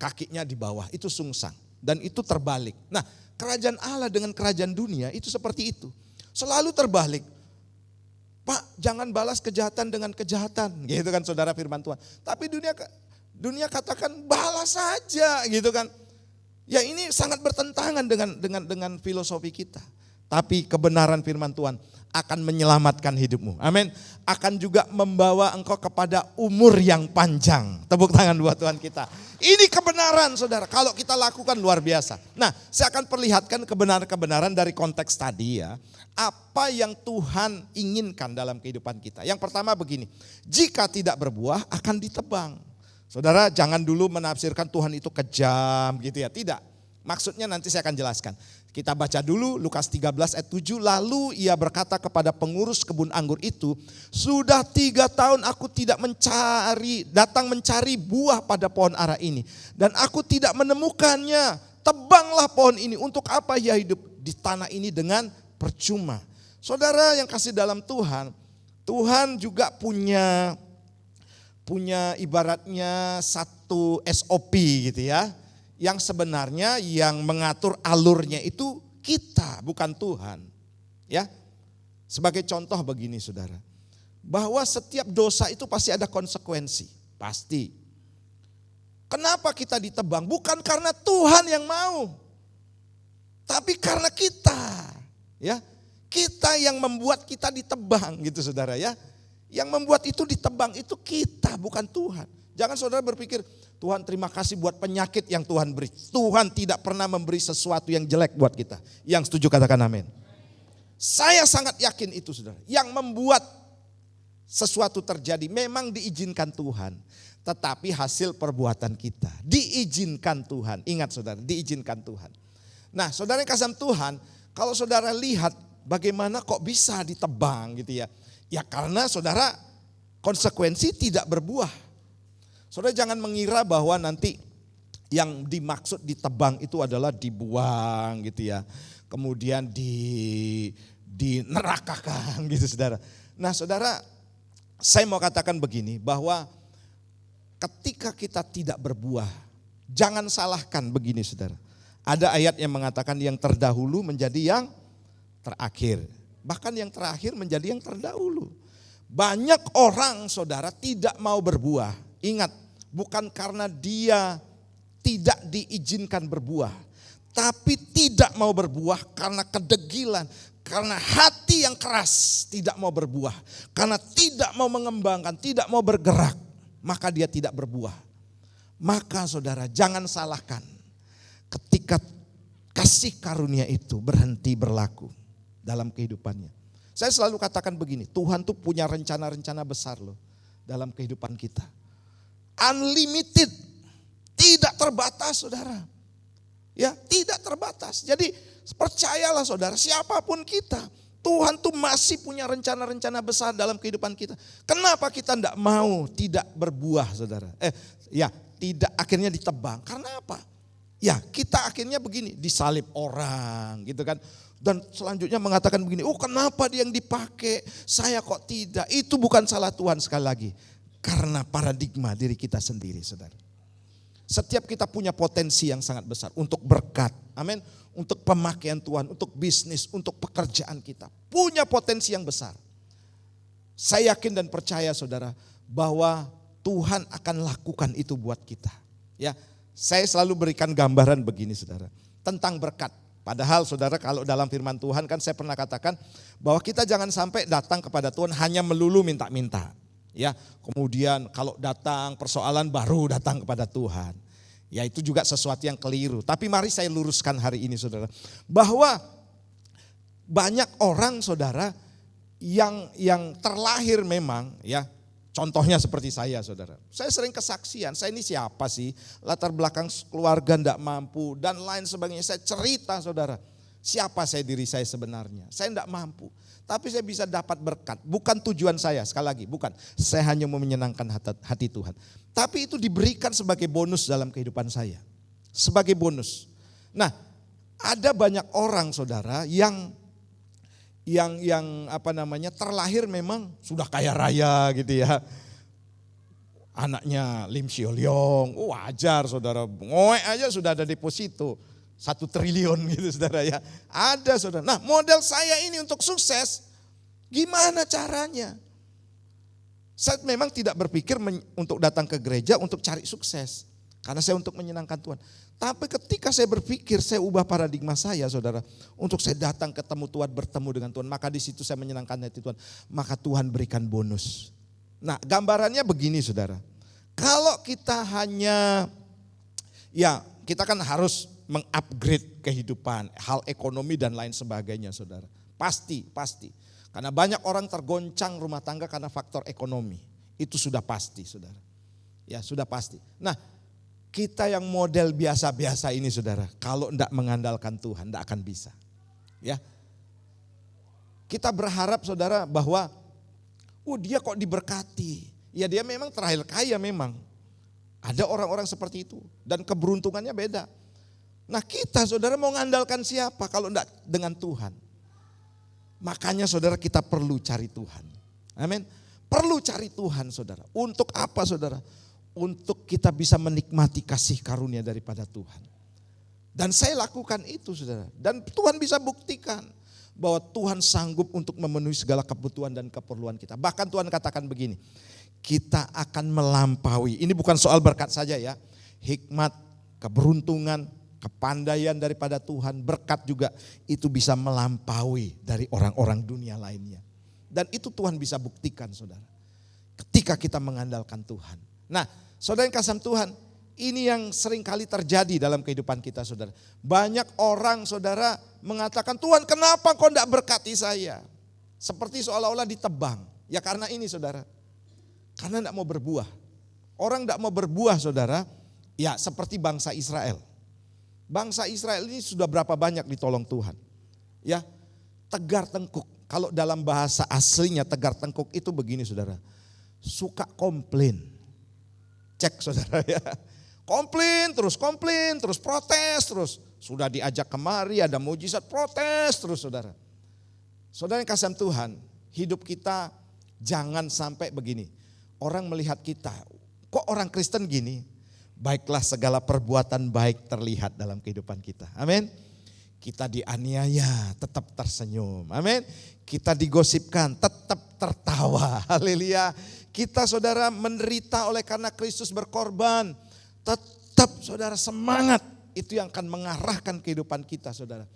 kakinya di bawah, itu sungsang. Dan itu terbalik. Nah, kerajaan Allah dengan kerajaan dunia itu seperti itu. Selalu terbalik. Pak, jangan balas kejahatan dengan kejahatan, gitu kan saudara firman Tuhan. Tapi dunia katakan balas saja, gitu kan. Ya ini sangat bertentangan dengan filosofi kita. Tapi kebenaran firman Tuhan akan menyelamatkan hidupmu. Amin. Akan juga membawa engkau kepada umur yang panjang. Tepuk tangan buat Tuhan kita. Ini kebenaran saudara. Kalau kita lakukan luar biasa. Nah, saya akan perlihatkan kebenaran-kebenaran dari konteks tadi ya. Apa yang Tuhan inginkan dalam kehidupan kita. Yang pertama begini. Jika tidak berbuah akan ditebang. Saudara jangan dulu menafsirkan Tuhan itu kejam gitu ya. Tidak. Maksudnya nanti saya akan jelaskan. Kita baca dulu Lukas 13 ayat 7. Lalu ia berkata kepada pengurus kebun anggur itu, sudah 3 tahun aku tidak datang mencari buah pada pohon ara ini. Dan aku tidak menemukannya. Tebanglah pohon ini. Untuk apa ia hidup di tanah ini dengan percuma. Saudara yang kasih dalam Tuhan, Tuhan juga punya ibaratnya satu SOP gitu ya. Yang sebenarnya yang mengatur alurnya itu kita, bukan Tuhan. Ya. Sebagai contoh begini saudara. Bahwa setiap dosa itu pasti ada konsekuensi. Pasti. Kenapa kita ditebang? Bukan karena Tuhan yang mau. Tapi karena kita. Ya. Kita yang membuat kita ditebang gitu saudara ya. Yang membuat itu ditebang itu kita, bukan Tuhan. Jangan saudara berpikir, Tuhan terima kasih buat penyakit yang Tuhan beri. Tuhan tidak pernah memberi sesuatu yang jelek buat kita. Yang setuju katakan amin. Saya sangat yakin itu saudara. Yang membuat sesuatu terjadi memang diizinkan Tuhan. Tetapi hasil perbuatan kita. Diizinkan Tuhan. Ingat saudara, diizinkan Tuhan. Nah saudara yang kasih Tuhan, kalau saudara lihat bagaimana kok bisa ditebang gitu ya. Ya karena saudara konsekuensi tidak berbuah. Saudara jangan mengira bahwa nanti yang dimaksud ditebang itu adalah dibuang gitu ya. Kemudian dinerakakan gitu saudara. Nah saudara, saya mau katakan begini bahwa ketika kita tidak berbuah, jangan salahkan begini saudara. Ada ayat yang mengatakan yang terdahulu menjadi yang terakhir. Bahkan yang terakhir menjadi yang terdahulu. Banyak orang saudara tidak mau berbuah. Ingat, bukan karena dia tidak diizinkan berbuah. Tapi tidak mau berbuah karena kedegilan. Karena hati yang keras tidak mau berbuah. Karena tidak mau mengembangkan, tidak mau bergerak. Maka dia tidak berbuah. Maka saudara jangan salahkan. Ketika kasih karunia itu berhenti berlaku dalam kehidupannya. Saya selalu katakan begini, Tuhan tuh punya rencana-rencana besar loh dalam kehidupan kita. Unlimited, tidak terbatas saudara. Ya, tidak terbatas. Jadi percayalah saudara, siapapun kita, Tuhan tuh masih punya rencana-rencana besar dalam kehidupan kita. Kenapa kita tidak mau tidak berbuah saudara? tidak akhirnya ditebang. Karena apa? Ya kita akhirnya begini, disalib orang gitu kan. Dan selanjutnya mengatakan begini, oh kenapa dia yang dipakai, saya kok tidak. Itu bukan salah Tuhan sekali lagi. Karena paradigma diri kita sendiri, saudara. Setiap kita punya potensi yang sangat besar untuk berkat, amin. Untuk pemakaian Tuhan, untuk bisnis, untuk pekerjaan kita. Punya potensi yang besar. Saya yakin dan percaya saudara bahwa Tuhan akan lakukan itu buat kita. Ya, saya selalu berikan gambaran begini saudara, tentang berkat. Padahal saudara kalau dalam firman Tuhan kan saya pernah katakan bahwa kita jangan sampai datang kepada Tuhan hanya melulu minta-minta. Ya, kemudian kalau datang persoalan baru datang kepada Tuhan. Ya itu juga sesuatu yang keliru. Tapi mari saya luruskan hari ini saudara. Bahwa banyak orang saudara yang terlahir memang ya. Contohnya seperti saya saudara. Saya sering kesaksian, saya ini siapa sih? Latar belakang keluarga tidak mampu dan lain sebagainya. Saya cerita saudara. Siapa saya diri saya sebenarnya. Saya tidak mampu. Tapi saya bisa dapat berkat. Bukan tujuan saya, sekali lagi bukan. Saya hanya mau menyenangkan hati Tuhan. Tapi itu diberikan sebagai bonus dalam kehidupan saya. Sebagai bonus. Nah, ada banyak orang saudara yang terlahir memang sudah kaya raya gitu ya. Anaknya Lim Sio Leong, wajar saudara. Ngoek aja sudah ada deposito. 1 triliun gitu saudara ya. Ada saudara. Nah model saya ini untuk sukses, gimana caranya? Saya memang tidak berpikir untuk datang ke gereja untuk cari sukses. Karena saya untuk menyenangkan Tuhan. Tapi ketika saya berpikir, saya ubah paradigma saya saudara. Untuk saya datang ketemu Tuhan, bertemu dengan Tuhan. Maka di situ saya menyenangkan hati Tuhan. Maka Tuhan berikan bonus. Nah gambarannya begini saudara. Kalau kita hanya, ya kita kan harus mengupgrade kehidupan, hal ekonomi dan lain sebagainya saudara. Pasti. Karena banyak orang tergoncang rumah tangga karena faktor ekonomi. Itu sudah pasti saudara. Ya sudah pasti. Nah kita yang model biasa-biasa ini saudara, kalau tidak mengandalkan Tuhan tidak akan bisa. Ya, kita berharap saudara bahwa, dia kok diberkati. Ya dia memang terakhir kaya memang. Ada orang-orang seperti itu dan keberuntungannya beda. Nah kita saudara mau mengandalkan siapa kalau tidak dengan Tuhan. Makanya saudara kita perlu cari Tuhan. Amin. Perlu cari Tuhan saudara. Untuk apa saudara? Untuk kita bisa menikmati kasih karunia daripada Tuhan. Dan saya lakukan itu saudara. Dan Tuhan bisa buktikan bahwa Tuhan sanggup untuk memenuhi segala kebutuhan dan keperluan kita. Bahkan Tuhan katakan begini, kita akan melampaui. Ini bukan soal berkat saja ya. Hikmat, keberuntungan, kepandaian daripada Tuhan, berkat juga itu bisa melampaui dari orang-orang dunia lainnya. Dan itu Tuhan bisa buktikan saudara. Ketika kita mengandalkan Tuhan. Nah saudara yang kasih Tuhan, ini yang sering kali terjadi dalam kehidupan kita saudara. Banyak orang saudara mengatakan, Tuhan kenapa kau tidak berkati saya? Seperti seolah-olah ditebang. Ya karena ini saudara, karena tidak mau berbuah. Orang tidak mau berbuah saudara, ya seperti bangsa Israel. Bangsa Israel ini sudah berapa banyak ditolong Tuhan. Ya, tegar tengkuk. Kalau dalam bahasa aslinya tegar tengkuk itu begini saudara. Suka komplain. Cek saudara ya. Komplain terus, protes terus. Sudah diajak kemari ada mujizat, protes terus saudara. Saudara yang kasih Tuhan, hidup kita jangan sampai begini. Orang melihat kita, kok orang Kristen gini? Baiklah segala perbuatan baik terlihat dalam kehidupan kita. Amin. Kita dianiaya tetap tersenyum. Amin. Kita digosipkan tetap tertawa. Haleluya. Kita saudara menderita oleh karena Kristus berkorban. Tetap saudara semangat. Itu yang akan mengarahkan kehidupan kita saudara.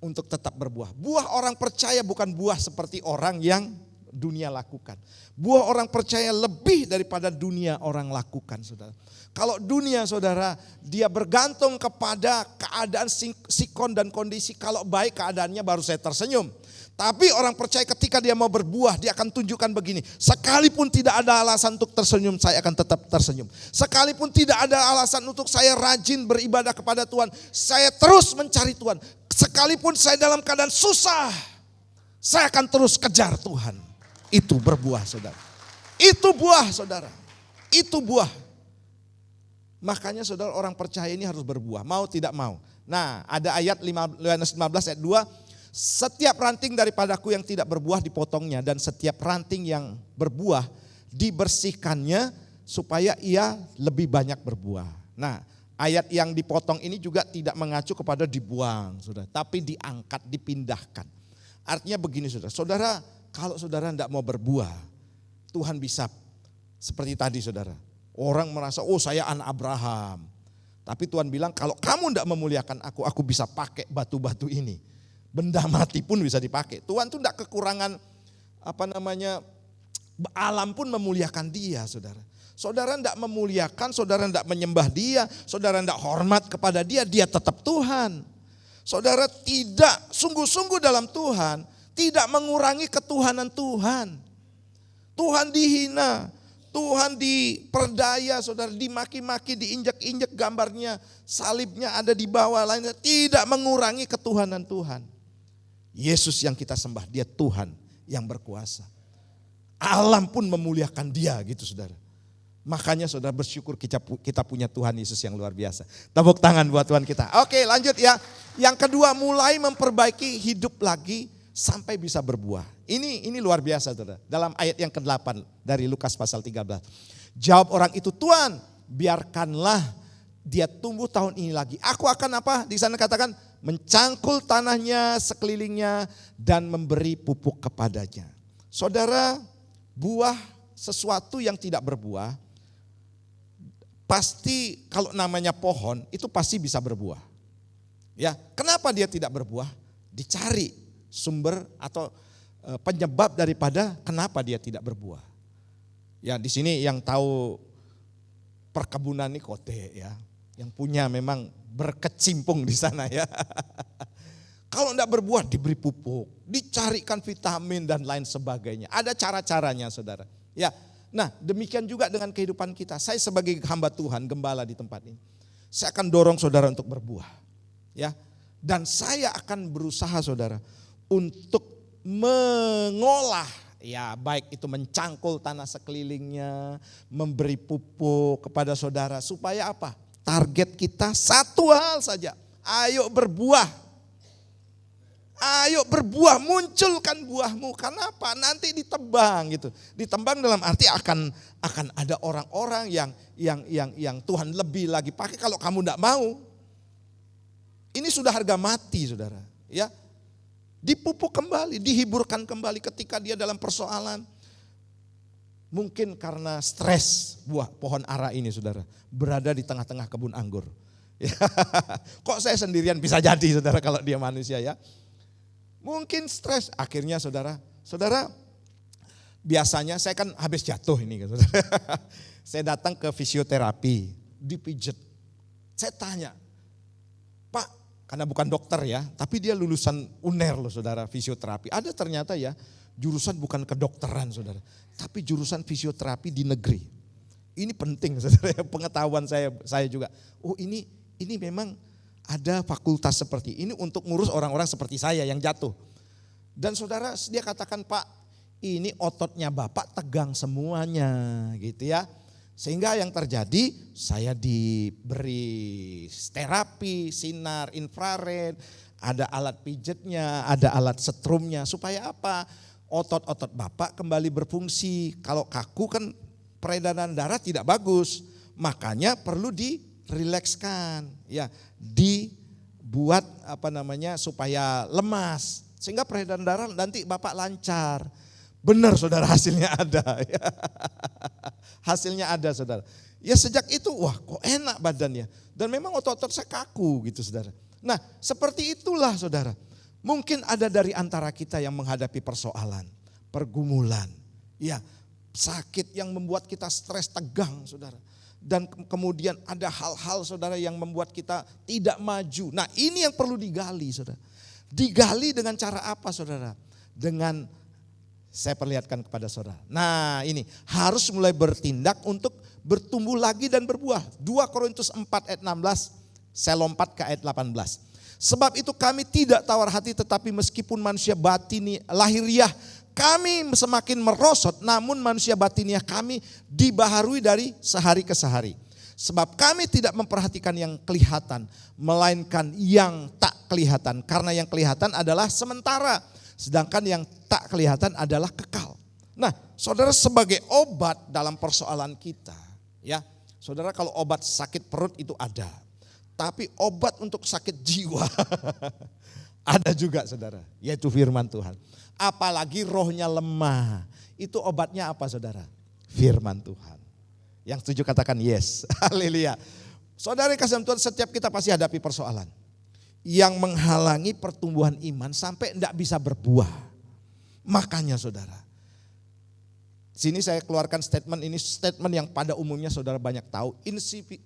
Untuk tetap berbuah. Buah orang percaya bukan buah seperti orang yang dunia lakukan. Buah orang percaya lebih daripada dunia orang lakukan saudara. Kalau dunia saudara, dia bergantung kepada keadaan sikon dan kondisi. Kalau baik keadaannya baru saya tersenyum. Tapi orang percaya ketika dia mau berbuah, dia akan tunjukkan begini. Sekalipun tidak ada alasan untuk tersenyum, saya akan tetap tersenyum. Sekalipun tidak ada alasan untuk saya rajin beribadah kepada Tuhan, saya terus mencari Tuhan. Sekalipun saya dalam keadaan susah, saya akan terus kejar Tuhan. Itu berbuah saudara. Itu buah saudara. Itu buah. Makanya saudara, orang percaya ini harus berbuah, mau tidak mau. Nah, ada ayat Yohanes 15 ayat 2, setiap ranting daripadaku yang tidak berbuah dipotongnya, dan setiap ranting yang berbuah dibersihkannya supaya ia lebih banyak berbuah. Nah, ayat yang dipotong ini juga tidak mengacu kepada dibuang, saudara, tapi diangkat, dipindahkan. Artinya begini saudara, saudara kalau saudara tidak mau berbuah, Tuhan bisa seperti tadi saudara. Orang merasa, oh saya anak Abraham. Tapi Tuhan bilang, kalau kamu tidak memuliakan aku bisa pakai batu-batu ini. Benda mati pun bisa dipakai. Tuhan tuh tidak kekurangan alam pun memuliakan dia saudara. Saudara tidak memuliakan, saudara tidak menyembah dia, saudara tidak hormat kepada dia, dia tetap Tuhan. Saudara tidak sungguh-sungguh dalam Tuhan, tidak mengurangi ketuhanan Tuhan. Tuhan dihina, Tuhan diperdaya, saudara, dimaki-maki, diinjak-injak gambarnya, salibnya ada di bawah lainnya, tidak mengurangi ketuhanan Tuhan. Yesus yang kita sembah, dia Tuhan yang berkuasa. Alam pun memuliakan dia gitu saudara. Makanya saudara bersyukur kita punya Tuhan Yesus yang luar biasa. Tepuk tangan buat Tuhan kita. Oke, lanjut ya. Yang kedua, mulai memperbaiki hidup lagi sampai bisa berbuah. Ini luar biasa saudara. Dalam ayat yang ke-8 dari Lukas pasal 13. Jawab orang itu, Tuhan biarkanlah dia tumbuh tahun ini lagi. Aku akan apa? Di sana katakan mencangkul tanahnya sekelilingnya dan memberi pupuk kepadanya. Saudara, buah sesuatu yang tidak berbuah, pasti kalau namanya pohon itu pasti bisa berbuah. Ya, kenapa dia tidak berbuah? Dicari sumber atau penyebab daripada kenapa dia tidak berbuah. Ya, di sini yang tahu perkebunan ini Kote ya, yang punya memang berkecimpung di sana ya. Kalau tidak berbuah diberi pupuk, dicarikan vitamin dan lain sebagainya. Ada cara-caranya saudara. Ya, nah demikian juga dengan kehidupan kita. Saya sebagai hamba Tuhan, gembala di tempat ini, saya akan dorong saudara untuk berbuah. Ya, dan saya akan berusaha saudara untuk mengolah, ya baik itu mencangkul tanah sekelilingnya, memberi pupuk kepada saudara. Supaya apa? Target kita satu hal saja, ayo berbuah. Ayo berbuah, munculkan buahmu. Kenapa? Nanti ditebang gitu. Ditebang dalam arti akan ada orang-orang yang Tuhan lebih lagi pakai kalau kamu tidak mau. Ini sudah harga mati saudara. Ya, dipupuk kembali, dihiburkan kembali ketika dia dalam persoalan. Mungkin karena stres buah pohon ara ini saudara, berada di tengah-tengah kebun anggur. Ya, kok saya sendirian, bisa jadi saudara kalau dia manusia ya. Mungkin stres, akhirnya saudara biasanya saya kan habis jatuh ini saudara. Saya datang ke fisioterapi, dipijet. Saya tanya, Pak, karena bukan dokter ya, tapi dia lulusan UNER loh saudara, fisioterapi. Ada ternyata ya, jurusan bukan kedokteran saudara, tapi jurusan fisioterapi di negeri. Ini penting saudara, pengetahuan saya juga. Oh ini memang ada fakultas seperti ini untuk ngurus orang-orang seperti saya yang jatuh. Dan saudara dia katakan, Pak ini ototnya Bapak tegang semuanya gitu ya. Sehingga yang terjadi saya diberi terapi, sinar infrared, ada alat pijetnya, ada alat setrumnya. Supaya apa? Otot-otot Bapak kembali berfungsi. Kalau kaku kan peredaran darah tidak bagus. Makanya perlu dirilekskan ya, dibuat supaya lemas sehingga peredaran darah nanti Bapak lancar. Benar saudara, hasilnya ada. Hasilnya ada saudara. Ya sejak itu wah kok enak badannya. Dan memang otot-otot saya kaku gitu saudara. Nah seperti itulah saudara. Mungkin ada dari antara kita yang menghadapi persoalan, pergumulan. Ya sakit yang membuat kita stres, tegang saudara. Dan kemudian ada hal-hal saudara yang membuat kita tidak maju. Nah ini yang perlu digali saudara. Digali dengan cara apa saudara? Dengan saya perlihatkan kepada saudara. Nah ini harus mulai bertindak untuk bertumbuh lagi dan berbuah. 2 Korintus 4 ayat 16, saya lompat ke ayat 18. Sebab itu kami tidak tawar hati, tetapi meskipun manusia batini lahiriah kami semakin merosot, namun manusia batiniah kami dibaharui dari sehari ke sehari. Sebab kami tidak memperhatikan yang kelihatan, melainkan yang tak kelihatan. Karena yang kelihatan adalah sementara, sedangkan yang tak kelihatan adalah kekal. Nah, saudara, sebagai obat dalam persoalan kita, ya, saudara, kalau obat sakit perut itu ada, tapi obat untuk sakit jiwa ada juga, saudara, yaitu firman Tuhan. Apalagi rohnya lemah, itu obatnya apa, saudara? Firman Tuhan. Yang setuju katakan yes. Haleluya. Saudara yang kasih Tuhan, setiap kita pasti hadapi persoalan yang menghalangi pertumbuhan iman sampai tidak bisa berbuah. Makanya saudara, sini saya keluarkan statement ini, statement yang pada umumnya saudara banyak tahu.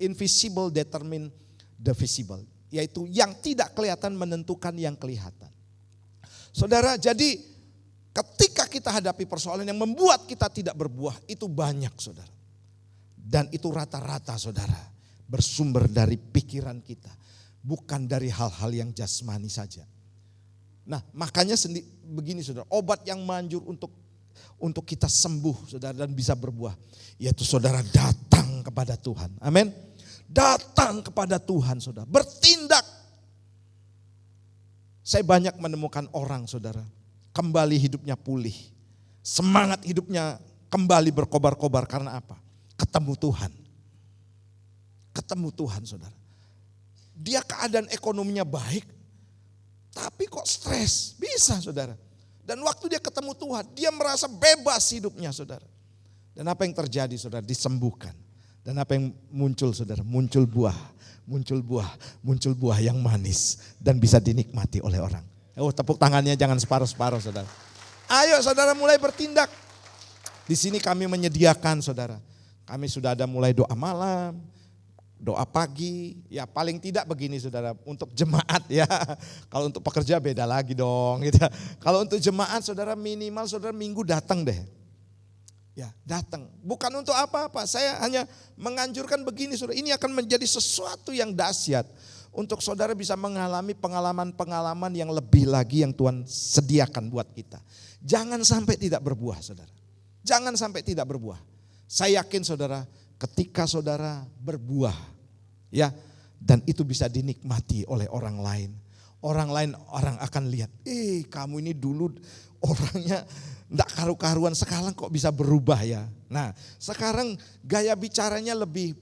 Invisible determine the visible. Yaitu yang tidak kelihatan menentukan yang kelihatan. Saudara, jadi ketika kita hadapi persoalan yang membuat kita tidak berbuah, itu banyak, saudara. Dan itu rata-rata, saudara, bersumber dari pikiran kita, bukan dari hal-hal yang jasmani saja. Nah, makanya begini, saudara, obat yang manjur untuk kita sembuh, saudara, dan bisa berbuah, yaitu saudara datang kepada Tuhan. Amin. Datang kepada Tuhan, saudara, bertindak. Saya banyak menemukan orang, saudara, kembali hidupnya pulih, semangat hidupnya kembali berkobar-kobar. Karena apa? Ketemu Tuhan. Ketemu Tuhan, saudara. Dia keadaan ekonominya baik, tapi kok stres? Bisa, saudara. Dan waktu dia ketemu Tuhan, dia merasa bebas hidupnya, saudara. Dan apa yang terjadi, saudara? Disembuhkan. Dan apa yang muncul, saudara? Muncul buah yang manis dan bisa dinikmati oleh orang. Oh, tepuk tangannya jangan separuh-separuh, saudara. Ayo, saudara, mulai bertindak. Di sini kami menyediakan, saudara. Kami sudah ada mulai doa malam, doa pagi, ya paling tidak begini, saudara, untuk jemaat ya. Kalau untuk pekerja beda lagi dong gitu. Kalau untuk jemaat, saudara, minimal saudara minggu datang deh. Ya, datang. Bukan untuk apa-apa, saya hanya menganjurkan begini, saudara. Ini akan menjadi sesuatu yang dahsyat untuk saudara bisa mengalami pengalaman-pengalaman yang lebih lagi yang Tuhan sediakan buat kita. Jangan sampai tidak berbuah, saudara. Jangan sampai tidak berbuah. Saya yakin, saudara, ketika saudara berbuah, ya, dan itu bisa dinikmati oleh orang lain. Orang akan lihat, kamu ini dulu orangnya enggak karu-karuan, sekarang kok bisa berubah ya. Nah, sekarang gaya bicaranya lebih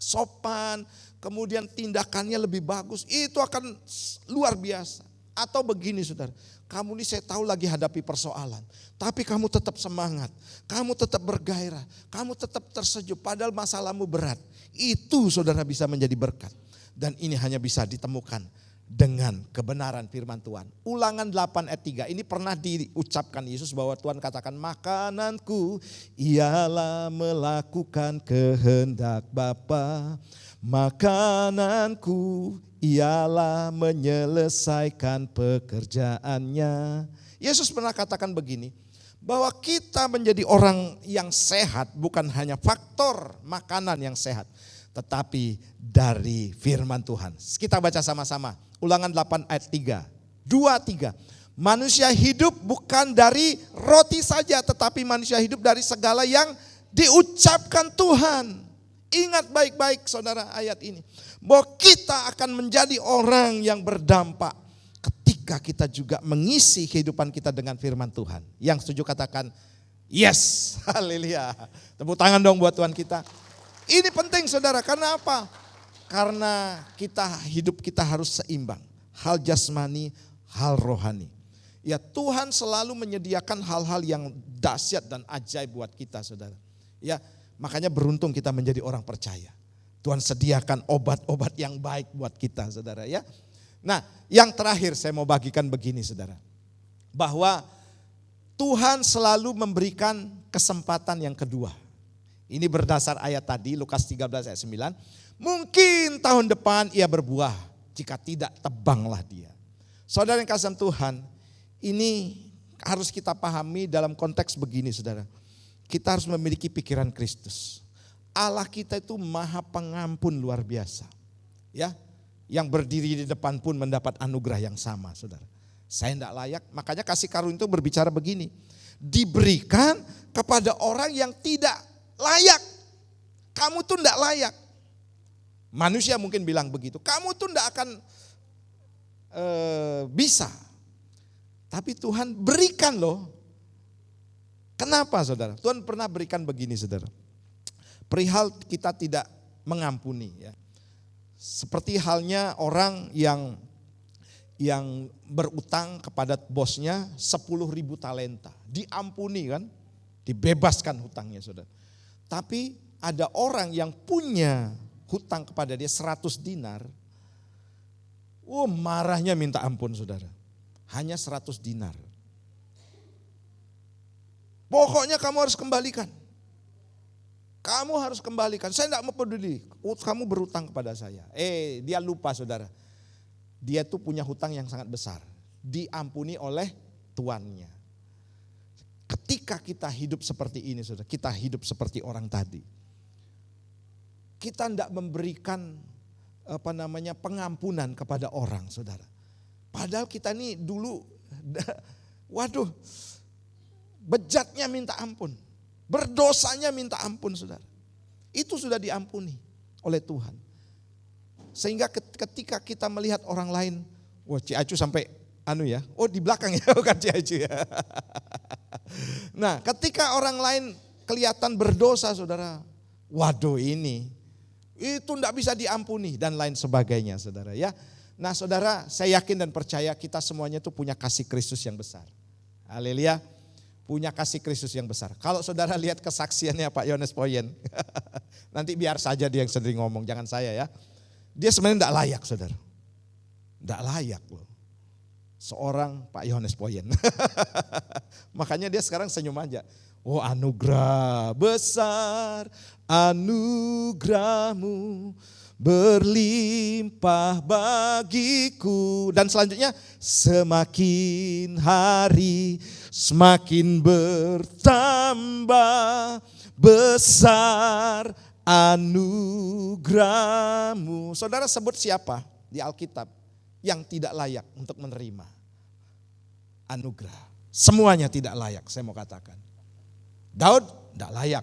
sopan, kemudian tindakannya lebih bagus, itu akan luar biasa. Atau begini, saudara, kamu ini saya tahu lagi hadapi persoalan, tapi kamu tetap semangat, kamu tetap bergairah, kamu tetap tersenyum padahal masalahmu berat. Itu, saudara, bisa menjadi berkat. Dan ini hanya bisa ditemukan dengan kebenaran firman Tuhan. Ulangan 8 ayat 3, ini pernah diucapkan Yesus bahwa Tuhan katakan, makananku ialah melakukan kehendak Bapa. Makananku ialah menyelesaikan pekerjaannya. Yesus pernah katakan begini, bahwa kita menjadi orang yang sehat bukan hanya faktor makanan yang sehat, tetapi dari firman Tuhan. Kita baca sama-sama, Ulangan 8 ayat 3, 2, 3. Manusia hidup bukan dari roti saja, tetapi manusia hidup dari segala yang diucapkan Tuhan. Ingat baik-baik, saudara, ayat ini. Bahwa kita akan menjadi orang yang berdampak ketika kita juga mengisi kehidupan kita dengan firman Tuhan. Yang setuju katakan yes. Haleluya. Tepuk tangan dong buat Tuhan kita. Ini penting, saudara, karena apa? Karena hidup kita harus seimbang. Hal jasmani, hal rohani. Ya, Tuhan selalu menyediakan hal-hal yang dahsyat dan ajaib buat kita, saudara. Ya, makanya beruntung kita menjadi orang percaya. Tuhan sediakan obat-obat yang baik buat kita, saudara, ya. Nah, yang terakhir saya mau bagikan begini, saudara. Bahwa Tuhan selalu memberikan kesempatan yang kedua. Ini berdasar ayat tadi, Lukas 13 ayat 9. Mungkin tahun depan ia berbuah, jika tidak tebanglah dia. Saudara yang kasih Tuhan, ini harus kita pahami dalam konteks begini, saudara. Kita harus memiliki pikiran Kristus. Allah kita itu maha pengampun luar biasa. Ya, yang berdiri di depan pun mendapat anugerah yang sama, saudara. Saya tidak layak, makanya kasih karunia itu berbicara begini. Diberikan kepada orang yang tidak layak. Kamu tuh tidak layak. Manusia mungkin bilang begitu, kamu tuh tidak akan bisa. Tapi Tuhan berikan loh. Kenapa saudara? Tuhan pernah berikan begini saudara. Perihal kita tidak mengampuni ya. Seperti halnya orang yang berutang kepada bosnya 10.000 talenta. Diampuni kan, dibebaskan hutangnya saudara. Tapi ada orang yang punya hutang kepada dia 100 dinar. Marahnya minta ampun saudara. Hanya 100 dinar. Pokoknya kamu harus kembalikan. Kamu harus kembalikan. Saya tidak mau peduli. Kamu berutang kepada saya. Dia lupa saudara. Dia tuh punya hutang yang sangat besar. Diampuni oleh tuannya. Ketika kita hidup seperti ini saudara. Kita hidup seperti orang tadi. Kita tidak memberikan pengampunan kepada orang saudara. Padahal kita ini dulu, bejatnya minta ampun. Berdosanya minta ampun saudara. Itu sudah diampuni oleh Tuhan. Sehingga ketika kita melihat orang lain, Ciacu sampai di belakang ya, bukan Ciacu ya. Nah ketika orang lain kelihatan berdosa saudara, ini itu tidak bisa diampuni dan lain sebagainya saudara ya. Nah saudara, saya yakin dan percaya kita semuanya itu punya kasih Kristus yang besar. Haleluya. Punya kasih Kristus yang besar. Kalau saudara lihat kesaksiannya Pak Yohanes Poyen, nanti biar saja dia yang sendiri ngomong, jangan saya ya. Dia sebenarnya tidak layak saudara. Tidak layak loh. Seorang Pak Yohanes Poyen. Makanya dia sekarang senyum aja. Anugerah besar, anugerahmu berlimpah bagiku. Dan selanjutnya, semakin hari semakin bertambah besar anugerahmu. Saudara sebut siapa di Alkitab yang tidak layak untuk menerima anugerah? Semuanya tidak layak, saya mau katakan. Daud tidak layak.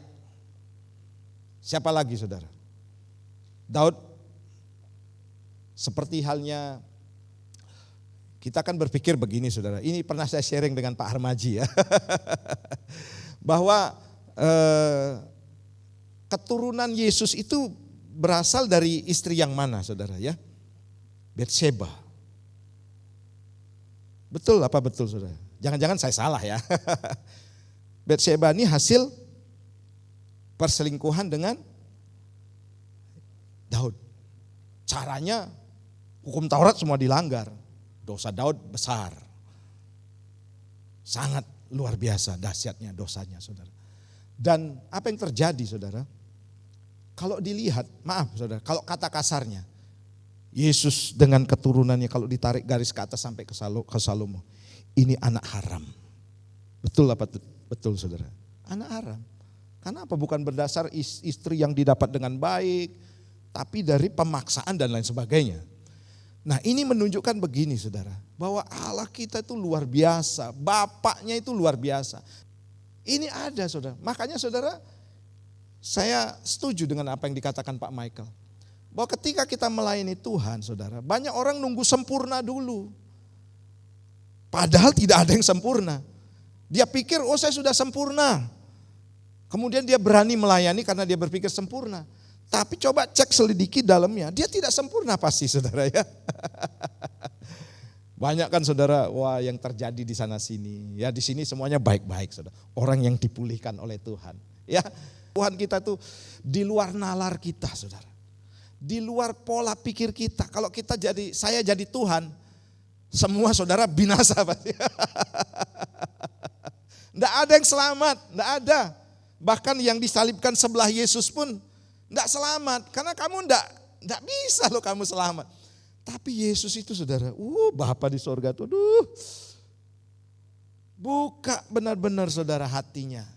Siapa lagi saudara? Daud seperti halnya, kita kan berpikir begini saudara, ini pernah saya sharing dengan Pak Harmaji ya. Bahwa keturunan Yesus itu berasal dari istri yang mana saudara ya? Betseba. Betul apa betul saudara? Jangan-jangan saya salah ya. Betseba ini hasil perselingkuhan dengan Daud. Caranya hukum Taurat semua dilanggar. Dosa Daud besar. Sangat luar biasa dahsyatnya dosanya saudara. Dan apa yang terjadi saudara? Kalau dilihat, maaf saudara, kalau kata kasarnya, Yesus dengan keturunannya kalau ditarik garis ke atas sampai ke Salomo, ini anak haram. Betul apa betul saudara? Anak haram. Karena apa? Bukan berdasar istri yang didapat dengan baik, tapi dari pemaksaan dan lain sebagainya. Nah ini menunjukkan begini saudara, bahwa Allah kita itu luar biasa, Bapaknya itu luar biasa. Ini ada saudara, makanya saudara saya setuju dengan apa yang dikatakan Pak Michael. Bahwa ketika kita melayani Tuhan saudara, banyak orang nunggu sempurna dulu. Padahal tidak ada yang sempurna. Dia pikir saya sudah sempurna. Kemudian dia berani melayani karena dia berpikir sempurna. Tapi coba cek selidiki dalamnya, dia tidak sempurna pasti saudara ya. Banyak kan saudara, yang terjadi di sana sini. Ya di sini semuanya baik-baik saudara. Orang yang dipulihkan oleh Tuhan. Ya Tuhan kita tuh di luar nalar kita saudara. Di luar pola pikir kita. Kalau saya jadi Tuhan, semua saudara binasa pasti. Nggak ada yang selamat, nggak ada. Bahkan yang disalibkan sebelah Yesus pun nggak selamat, karena kamu nggak bisa loh kamu selamat. Tapi Yesus itu saudara, Bapa di sorga tuh, buka benar-benar saudara hatinya.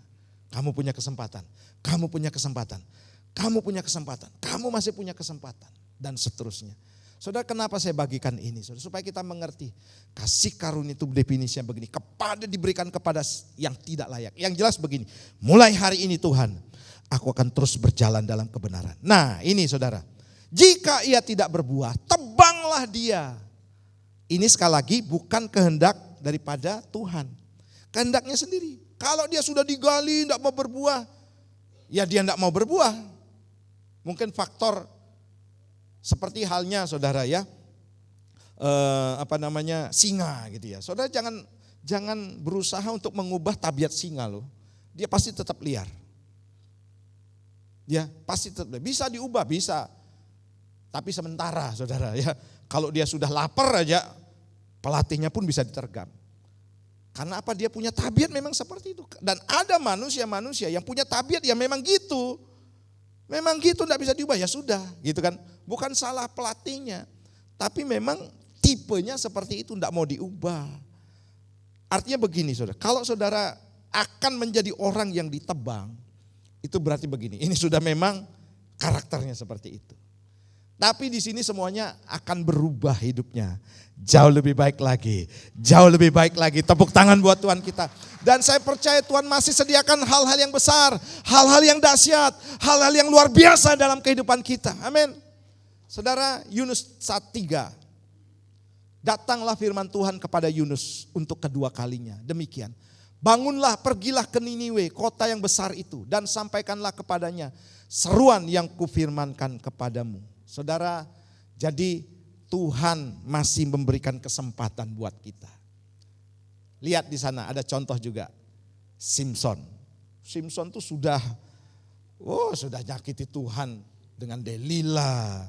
Kamu punya kesempatan, kamu punya kesempatan, kamu punya kesempatan, kamu masih punya kesempatan, dan seterusnya. Saudara, kenapa saya bagikan ini? Saudara, supaya kita mengerti kasih karunia itu definisinya begini, diberikan kepada yang tidak layak. Yang jelas begini, mulai hari ini Tuhan, aku akan terus berjalan dalam kebenaran. Nah ini saudara, Jika ia tidak berbuah, tebanglah dia. Ini sekali lagi bukan kehendak daripada Tuhan. Kehendaknya sendiri. Kalau dia sudah digali, tidak mau berbuah, ya dia tidak mau berbuah. Mungkin faktor seperti halnya saudara ya, singa gitu ya. Saudara jangan berusaha untuk mengubah tabiat singa loh. Dia pasti tetap liar. Ya, pasti tetap bisa diubah, bisa. Tapi sementara saudara ya, kalau dia sudah lapar aja, pelatihnya pun bisa ditergam. Karena apa? Dia punya tabiat memang seperti itu. Dan ada manusia-manusia yang punya tabiat yang memang gitu. Memang gitu, tidak bisa diubah, ya sudah gitu kan. Bukan salah pelatihnya, tapi memang tipenya seperti itu, tidak mau diubah. Artinya begini saudara, kalau saudara akan menjadi orang yang ditebang, itu berarti begini, ini sudah memang karakternya seperti itu. Tapi di sini semuanya akan berubah hidupnya. Jauh lebih baik lagi. Jauh lebih baik lagi. Tepuk tangan buat Tuhan kita. Dan saya percaya Tuhan masih sediakan hal-hal yang besar. Hal-hal yang dahsyat. Hal-hal yang luar biasa dalam kehidupan kita. Amin. Saudara, Yunus 1:3. Datanglah firman Tuhan kepada Yunus untuk kedua kalinya. Demikian. Bangunlah, pergilah ke Niniwe, kota yang besar itu. Dan sampaikanlah kepadanya seruan yang kufirmankan kepadamu. Saudara, jadi Tuhan masih memberikan kesempatan buat kita. Lihat di sana ada contoh juga. Simson. Simson tuh sudah nyakiti Tuhan dengan Delila.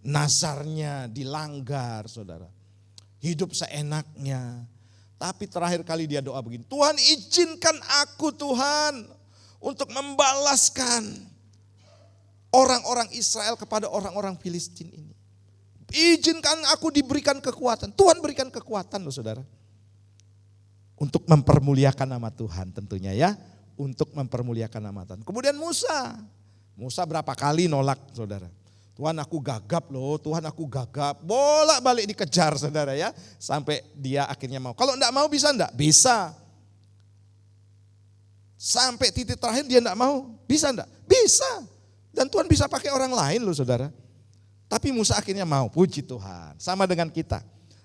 Nazarnya dilanggar, saudara. Hidup seenaknya. Tapi terakhir kali dia doa begini, Tuhan izinkan aku Tuhan untuk membalaskan orang-orang Israel kepada orang-orang Filistin ini. Izinkan aku diberikan kekuatan. Tuhan berikan kekuatan loh saudara. Untuk mempermuliakan nama Tuhan tentunya ya. Untuk mempermuliakan nama Tuhan. Kemudian Musa. Musa berapa kali nolak saudara. Tuhan aku gagap loh, Tuhan aku gagap. Bolak-balik dikejar saudara ya. Sampai dia akhirnya mau. Kalau enggak mau bisa enggak? Bisa. Sampai titik terakhir dia enggak mau. Bisa enggak? Bisa. Dan Tuhan bisa pakai orang lain loh saudara. Tapi Musa akhirnya mau, puji Tuhan. Sama dengan kita.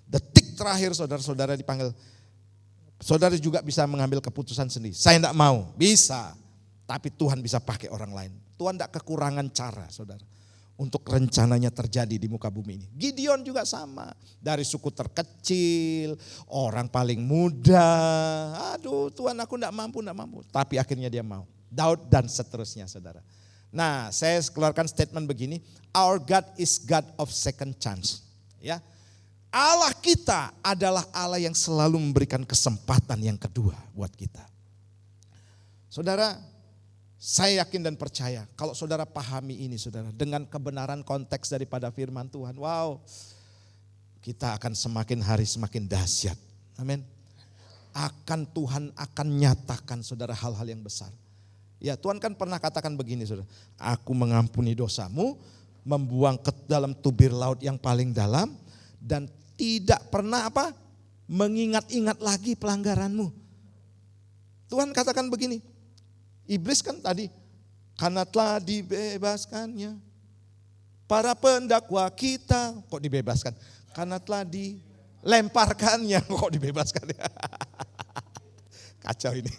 Detik terakhir saudara-saudara dipanggil. Saudara juga bisa mengambil keputusan sendiri. Saya enggak mau, bisa. Tapi Tuhan bisa pakai orang lain. Tuhan enggak kekurangan cara saudara. Untuk rencananya terjadi di muka bumi ini. Gideon juga sama. Dari suku terkecil, orang paling muda. Aduh Tuhan aku enggak mampu. Tapi akhirnya dia mau. Daud dan seterusnya saudara. Nah, saya keluarkan statement begini, our God is God of second chance. Ya. Allah kita adalah Allah yang selalu memberikan kesempatan yang kedua buat kita. Saudara, saya yakin dan percaya kalau saudara pahami ini saudara, dengan kebenaran konteks daripada firman Tuhan, wow, kita akan semakin hari semakin dahsyat. Amin. Tuhan akan nyatakan saudara hal-hal yang besar. Ya Tuhan kan pernah katakan begini saudara, aku mengampuni dosamu, membuang ke dalam tubir laut yang paling dalam, dan tidak pernah mengingat-ingat lagi pelanggaranmu. Tuhan katakan begini, iblis kan tadi, karena telah dibebaskannya para pendakwa kita, kok dibebaskan? Karena telah dilemparkannya, kok dibebaskan? Kacau ini.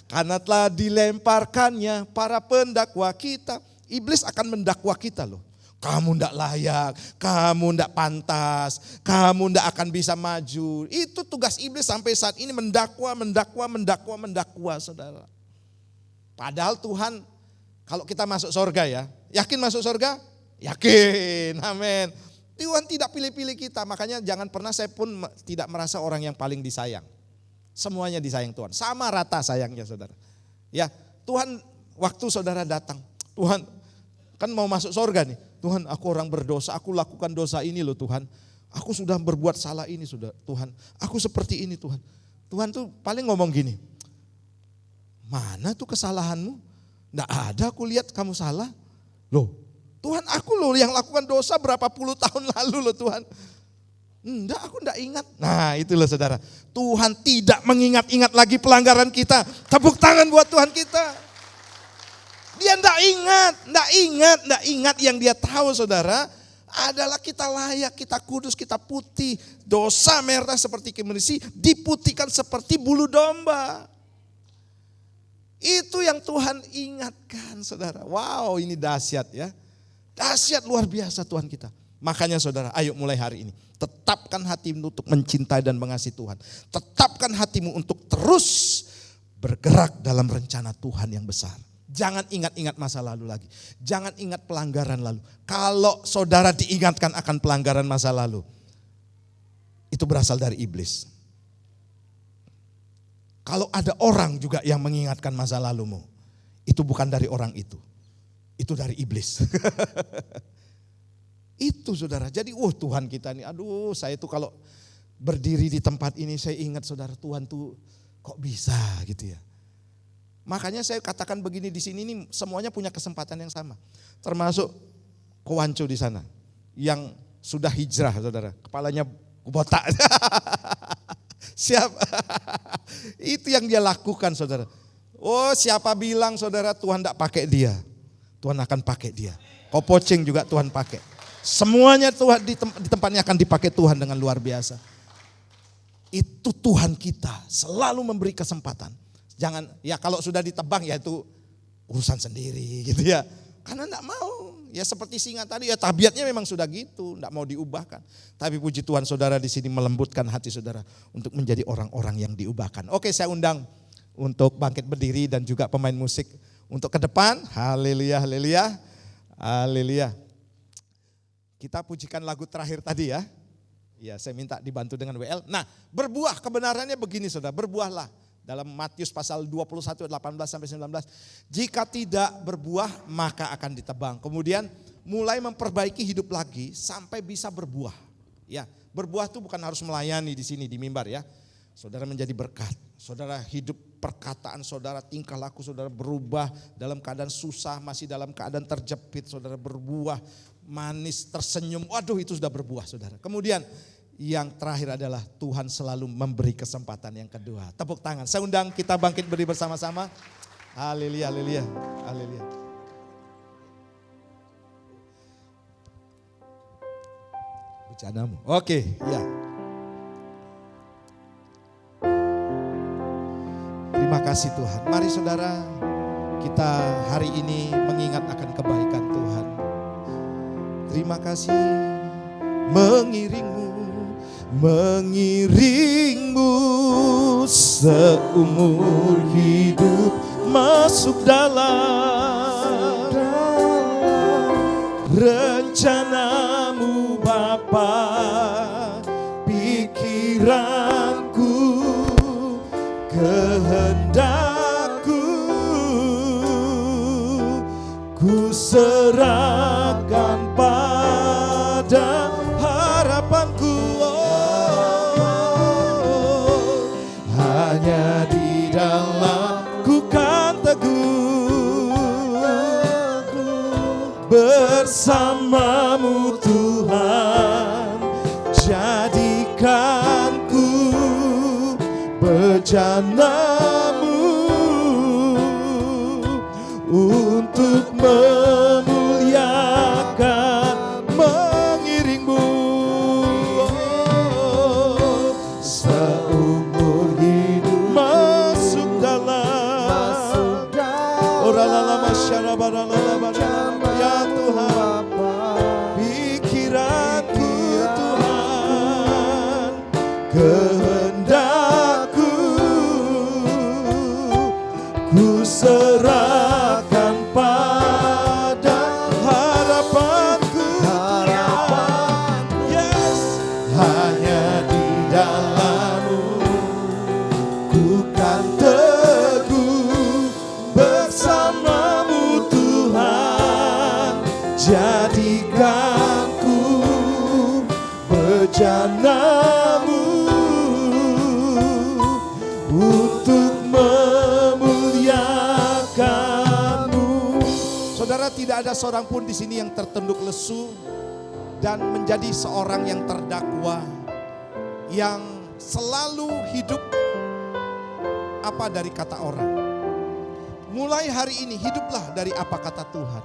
Karena telah dilemparkannya para pendakwa kita. Iblis akan mendakwa kita loh. Kamu ndak layak, kamu ndak pantas, kamu ndak akan bisa maju. Itu tugas iblis sampai saat ini mendakwa saudara. Padahal Tuhan, kalau kita masuk surga ya, yakin masuk surga? Yakin, amin. Tuhan tidak pilih-pilih kita, makanya jangan pernah saya pun tidak merasa orang yang paling disayang. Semuanya disayang Tuhan, sama rata sayangnya saudara. Ya, Tuhan waktu saudara datang, Tuhan kan mau masuk surga nih. Tuhan aku orang berdosa, aku lakukan dosa ini loh Tuhan. Aku sudah berbuat salah ini sudah Tuhan. Aku seperti ini Tuhan. Tuhan tuh paling ngomong gini, mana tuh kesalahanmu? Nggak ada aku lihat kamu salah. Loh Tuhan aku loh yang lakukan dosa berapa puluh tahun lalu loh Tuhan. Enggak, aku enggak ingat. Nah itulah saudara. Tuhan tidak mengingat-ingat lagi pelanggaran kita. Tepuk tangan buat Tuhan kita. Dia enggak ingat. Yang dia tahu saudara adalah kita layak, kita kudus, kita putih. Dosa merah seperti kemerisi diputihkan seperti bulu domba. Itu yang Tuhan ingatkan saudara. Wow, ini dahsyat ya. Dahsyat luar biasa Tuhan kita. Makanya saudara, ayo mulai hari ini. Tetapkan hatimu untuk mencintai dan mengasihi Tuhan. Tetapkan hatimu untuk terus bergerak dalam rencana Tuhan yang besar. Jangan ingat-ingat masa lalu lagi. Jangan ingat pelanggaran lalu. Kalau saudara diingatkan akan pelanggaran masa lalu, itu berasal dari iblis. Kalau ada orang juga yang mengingatkan masa lalumu, itu bukan dari orang itu. Itu dari iblis. Itu saudara. Jadi Tuhan kita nih, aduh saya tuh kalau berdiri di tempat ini saya ingat saudara, Tuhan tuh kok bisa gitu ya. Makanya saya katakan begini, di sini nih semuanya punya kesempatan yang sama. Termasuk Kowanco di sana yang sudah hijrah saudara, kepalanya botak. Siap. Itu yang dia lakukan saudara. Oh siapa bilang saudara Tuhan tidak pakai dia. Tuhan akan pakai dia. Kopocing juga Tuhan pakai. Semuanya Tuhan di tempatnya akan dipakai Tuhan dengan luar biasa. Itu Tuhan kita selalu memberi kesempatan. Jangan ya kalau sudah ditebang ya itu urusan sendiri gitu ya. Karena enggak mau. Ya seperti singa tadi ya tabiatnya memang sudah gitu, enggak mau diubahkan. Tapi puji Tuhan saudara di sini melembutkan hati saudara untuk menjadi orang-orang yang diubahkan. Oke, saya undang untuk bangkit berdiri dan juga pemain musik untuk ke depan. Haleluya, haleluya. Haleluya. Kita pujikan lagu terakhir tadi ya. Ya, saya minta dibantu dengan WL. Nah, berbuah kebenarannya begini saudara, berbuahlah. Dalam Matius pasal 21, 18 sampai 19. Jika tidak berbuah maka akan ditebang. Kemudian mulai memperbaiki hidup lagi sampai bisa berbuah. Ya, berbuah itu bukan harus melayani di sini di mimbar ya. Saudara menjadi berkat. Saudara hidup perkataan saudara, tingkah laku saudara berubah dalam keadaan susah, masih dalam keadaan terjepit. Saudara berbuah, manis, tersenyum. Waduh itu sudah berbuah saudara. Kemudian yang terakhir adalah Tuhan selalu memberi kesempatan yang kedua. Tepuk tangan. Saya undang kita bangkit berdiri bersama-sama. Haleluya, haleluya, haleluya. Bercandamu. Oke, ya. Terima kasih Tuhan. Mari saudara, kita hari ini mengingat akan kebaikan Tuhan. Terima kasih mengiringmu seumur hidup masuk dalam rencanamu Bapa, pikiranku, kehendakku, ku serahkan pada harapanku. Hanya di dalam ku kan teguh bersamamu Tuhan, jadikan ku bejanamu untuk memuliakan, mengiringmu seumur hidup masuk dalam oralala masyarabaralala ya Tuhan, pikiranku Tuhan, kehendakku ku serahkan pada harapanku, yes, hanya di dalam-Mu ku kan teguh bersama-Mu Tuhan, jadikan ku bejana-Mu untuk memuliakan-Mu. Saudara, tidak ada seorang pun di sini yang tertunduk lesu dan menjadi seorang yang terdakwa, yang selalu hidup apa dari kata orang. Mulai hari ini hiduplah dari apa kata Tuhan.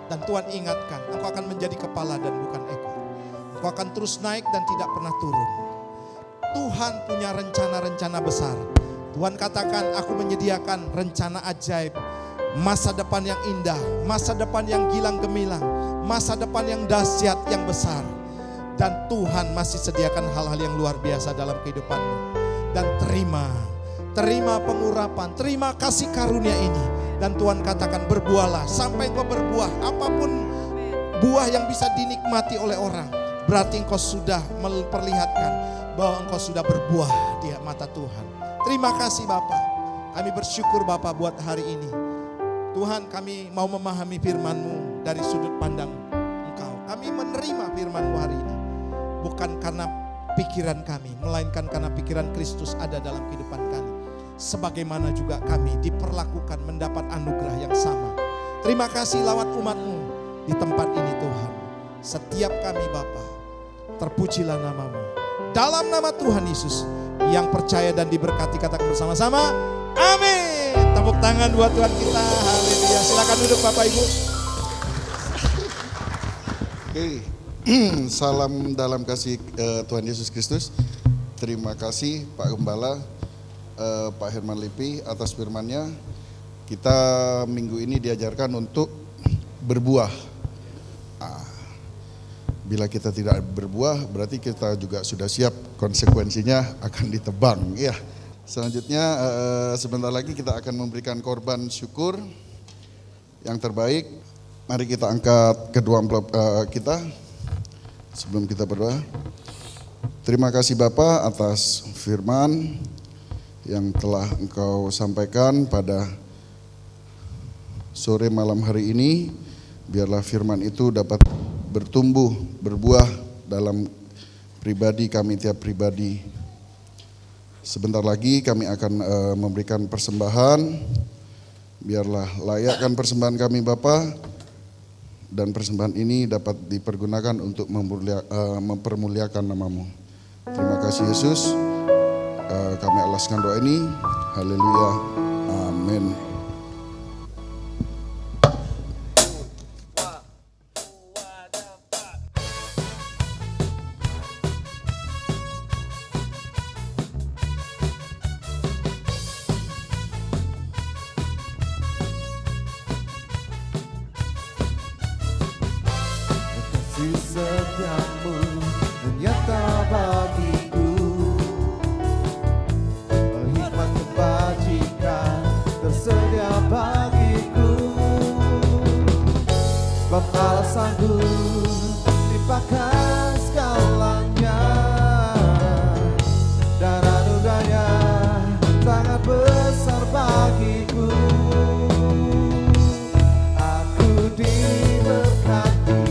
Dan Tuhan ingatkan, engkau akan menjadi kepala dan bukan ekor. Engkau akan terus naik dan tidak pernah turun. Tuhan punya rencana-rencana besar. Tuhan katakan, aku menyediakan rencana ajaib. Masa depan yang indah, masa depan yang gilang gemilang, masa depan yang dahsyat, yang besar. Dan Tuhan masih sediakan hal-hal yang luar biasa dalam kehidupanmu. Dan terima pengurapan, terima kasih karunia ini. Dan Tuhan katakan berbuahlah sampai engkau berbuah. Apapun buah yang bisa dinikmati oleh orang, berarti engkau sudah memperlihatkan bahwa engkau sudah berbuah di mata Tuhan. Terima kasih Bapa. Kami bersyukur Bapa buat hari ini. Tuhan, kami mau memahami firman-Mu dari sudut pandang Engkau. Kami menerima firman-Mu hari ini. Bukan karena pikiran kami, melainkan karena pikiran Kristus ada dalam kehidupan kami. Sebagaimana juga kami diperlakukan mendapat anugerah yang sama. Terima kasih lawat umat-Mu di tempat ini Tuhan. Setiap kami Bapa, terpujilah nama-Mu. Dalam nama Tuhan Yesus yang percaya dan diberkati, katakan bersama-sama, amin. Tepuk tangan buat Tuhan kita, haleluya. Silakan duduk Bapak Ibu. Oke, salam dalam kasih Tuhan Yesus Kristus. Terima kasih Pak Gembala, Pak Herman Lipi atas firman-Nya. Kita minggu ini diajarkan untuk berbuah. Bila kita tidak berbuah, berarti kita juga sudah siap konsekuensinya akan ditebang. Ya. Selanjutnya sebentar lagi kita akan memberikan korban syukur yang terbaik. Mari kita angkat kedua amplop kita sebelum kita berdoa. Terima kasih Bapa atas firman yang telah Engkau sampaikan pada sore malam hari ini. Biarlah firman itu dapat bertumbuh, berbuah dalam pribadi kami, tiap pribadi. Sebentar lagi kami akan memberikan persembahan. Biarlah layakkan persembahan kami Bapa, dan persembahan ini dapat dipergunakan untuk mempermuliakan nama-Mu. Terima kasih Yesus. Kami alaskan doa ini. Haleluya. Amin. Setiamu nyata bagiku, hikmat kebajikan tersedia bagiku. Bapa sanggup limpahkan segalanya, dan anugerahnya sangat besar bagiku. Aku diberkati,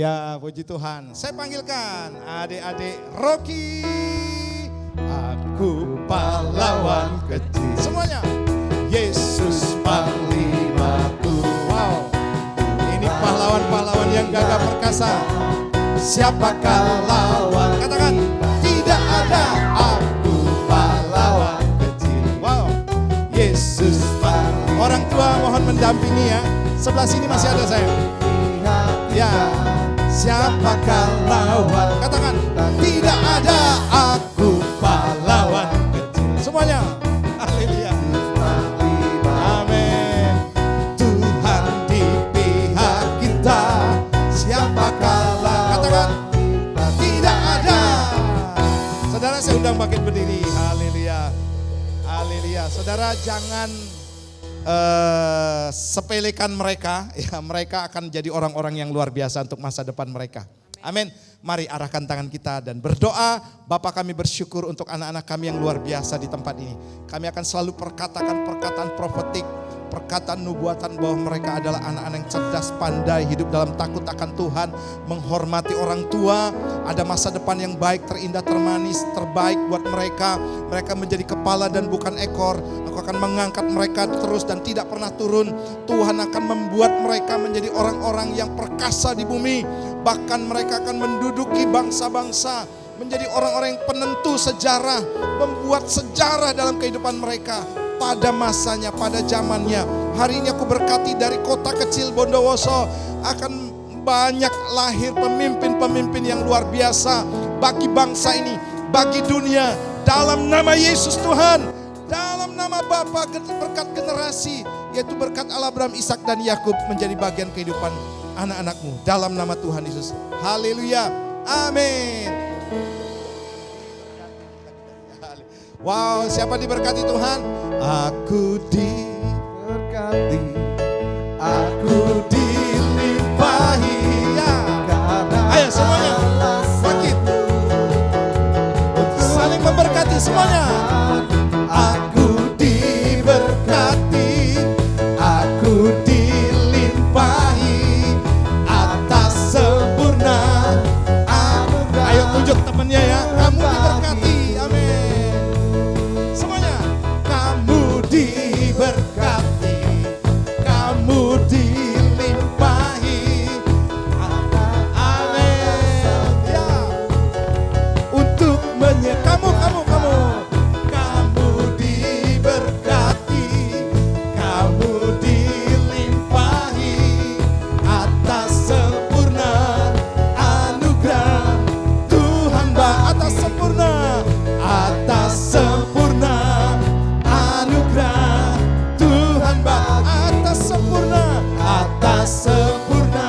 Ya, puji Tuhan. Saya panggilkan adik-adik Rocky. Aku pahlawan kecil. Semuanya. Yesus panglimaku. Wow. Ini pahlawan-pahlawan yang gagah perkasa. Siapakah lawan? Katakan, tidak ada. Aku pahlawan kecil. Wow. Yesus panglimaku. Orang tua mohon mendampingi ya. Sebelah sini masih ada saya. Ya. Siapakah lawan? Katakan, tidak ada. Aku pahlawan kecil. Semuanya. Haleluya. Amin. Tuhan di pihak kita. Siapakah lawan? Katakan, tidak ada. Saudara, saya undang bangkit berdiri. Haleluya. Haleluya. Saudara, jangan sepelekan mereka, ya mereka akan jadi orang-orang yang luar biasa untuk masa depan mereka. Amin. Mari arahkan tangan kita dan berdoa. Bapa, kami bersyukur untuk anak-anak kami yang luar biasa di tempat ini. Kami akan selalu perkatakan perkataan profetik, perkataan nubuatan bahwa mereka adalah anak-anak yang cerdas, pandai, hidup dalam takut akan Tuhan, menghormati orang tua, ada masa depan yang baik, terindah, termanis, terbaik buat mereka. Mereka menjadi kepala dan bukan ekor. Aku akan mengangkat mereka terus dan tidak pernah turun. Tuhan akan membuat mereka menjadi orang-orang yang perkasa di bumi. Bahkan mereka akan menduduki bangsa-bangsa, menjadi orang-orang yang penentu sejarah, membuat sejarah dalam kehidupan mereka. Pada masanya, pada zamannya. Hari ini aku berkati dari kota kecil Bondowoso akan banyak lahir pemimpin-pemimpin yang luar biasa bagi bangsa ini, bagi dunia. Dalam nama Yesus Tuhan, dalam nama Bapa, berkat generasi, yaitu berkat Allah, Abraham, Ishak dan Yakub menjadi bagian kehidupan anak-anakmu. Dalam nama Tuhan Yesus. Haleluya. Amin. Wow, siapa diberkati Tuhan? Aku diberkati, aku dilimpahi. Ya. Ayo semuanya, bangkit. Saling memberkati semuanya. Aku diberkati, aku dilimpahi atas sempurna anugerah. Ayo tunjuk temennya ya, kamu diberkati. Berkati, kamu dilimpahi. Amin. Ya. Untuk kamu diberkati, kamu dilimpahi atas sempurna anugerah Tuhan. Atas sempurna anugerah Tuhan, atas sempurna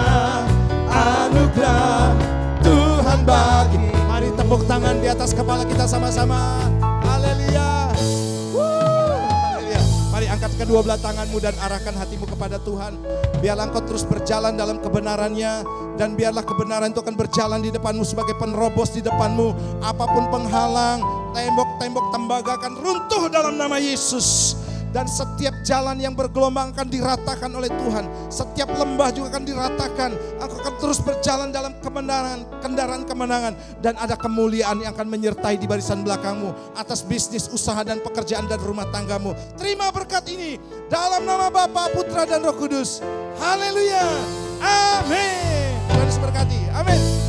anugerah Tuhan bagi. Mari tepuk tangan di atas kepala kita sama-sama. Haleluya. Haleluya. Mari angkat kedua belah tanganmu dan arahkan hatimu kepada Tuhan. Biarlah engkau terus berjalan dalam kebenarannya, dan biarlah kebenaran itu akan berjalan di depanmu sebagai penerobos di depanmu. Apapun penghalang, tembok-tembok tembaga akan runtuh dalam nama Yesus. Dan setiap jalan yang bergelombang akan diratakan oleh Tuhan. Setiap lembah juga akan diratakan. Engkau akan terus berjalan dalam kemenangan, kendaraan kemenangan. Dan ada kemuliaan yang akan menyertai di barisan belakangmu. Atas bisnis, usaha dan pekerjaan dan rumah tanggamu. Terima berkat ini dalam nama Bapa, Putra dan Roh Kudus. Haleluya. Amin. Tuhan Yesus berkati. Amin.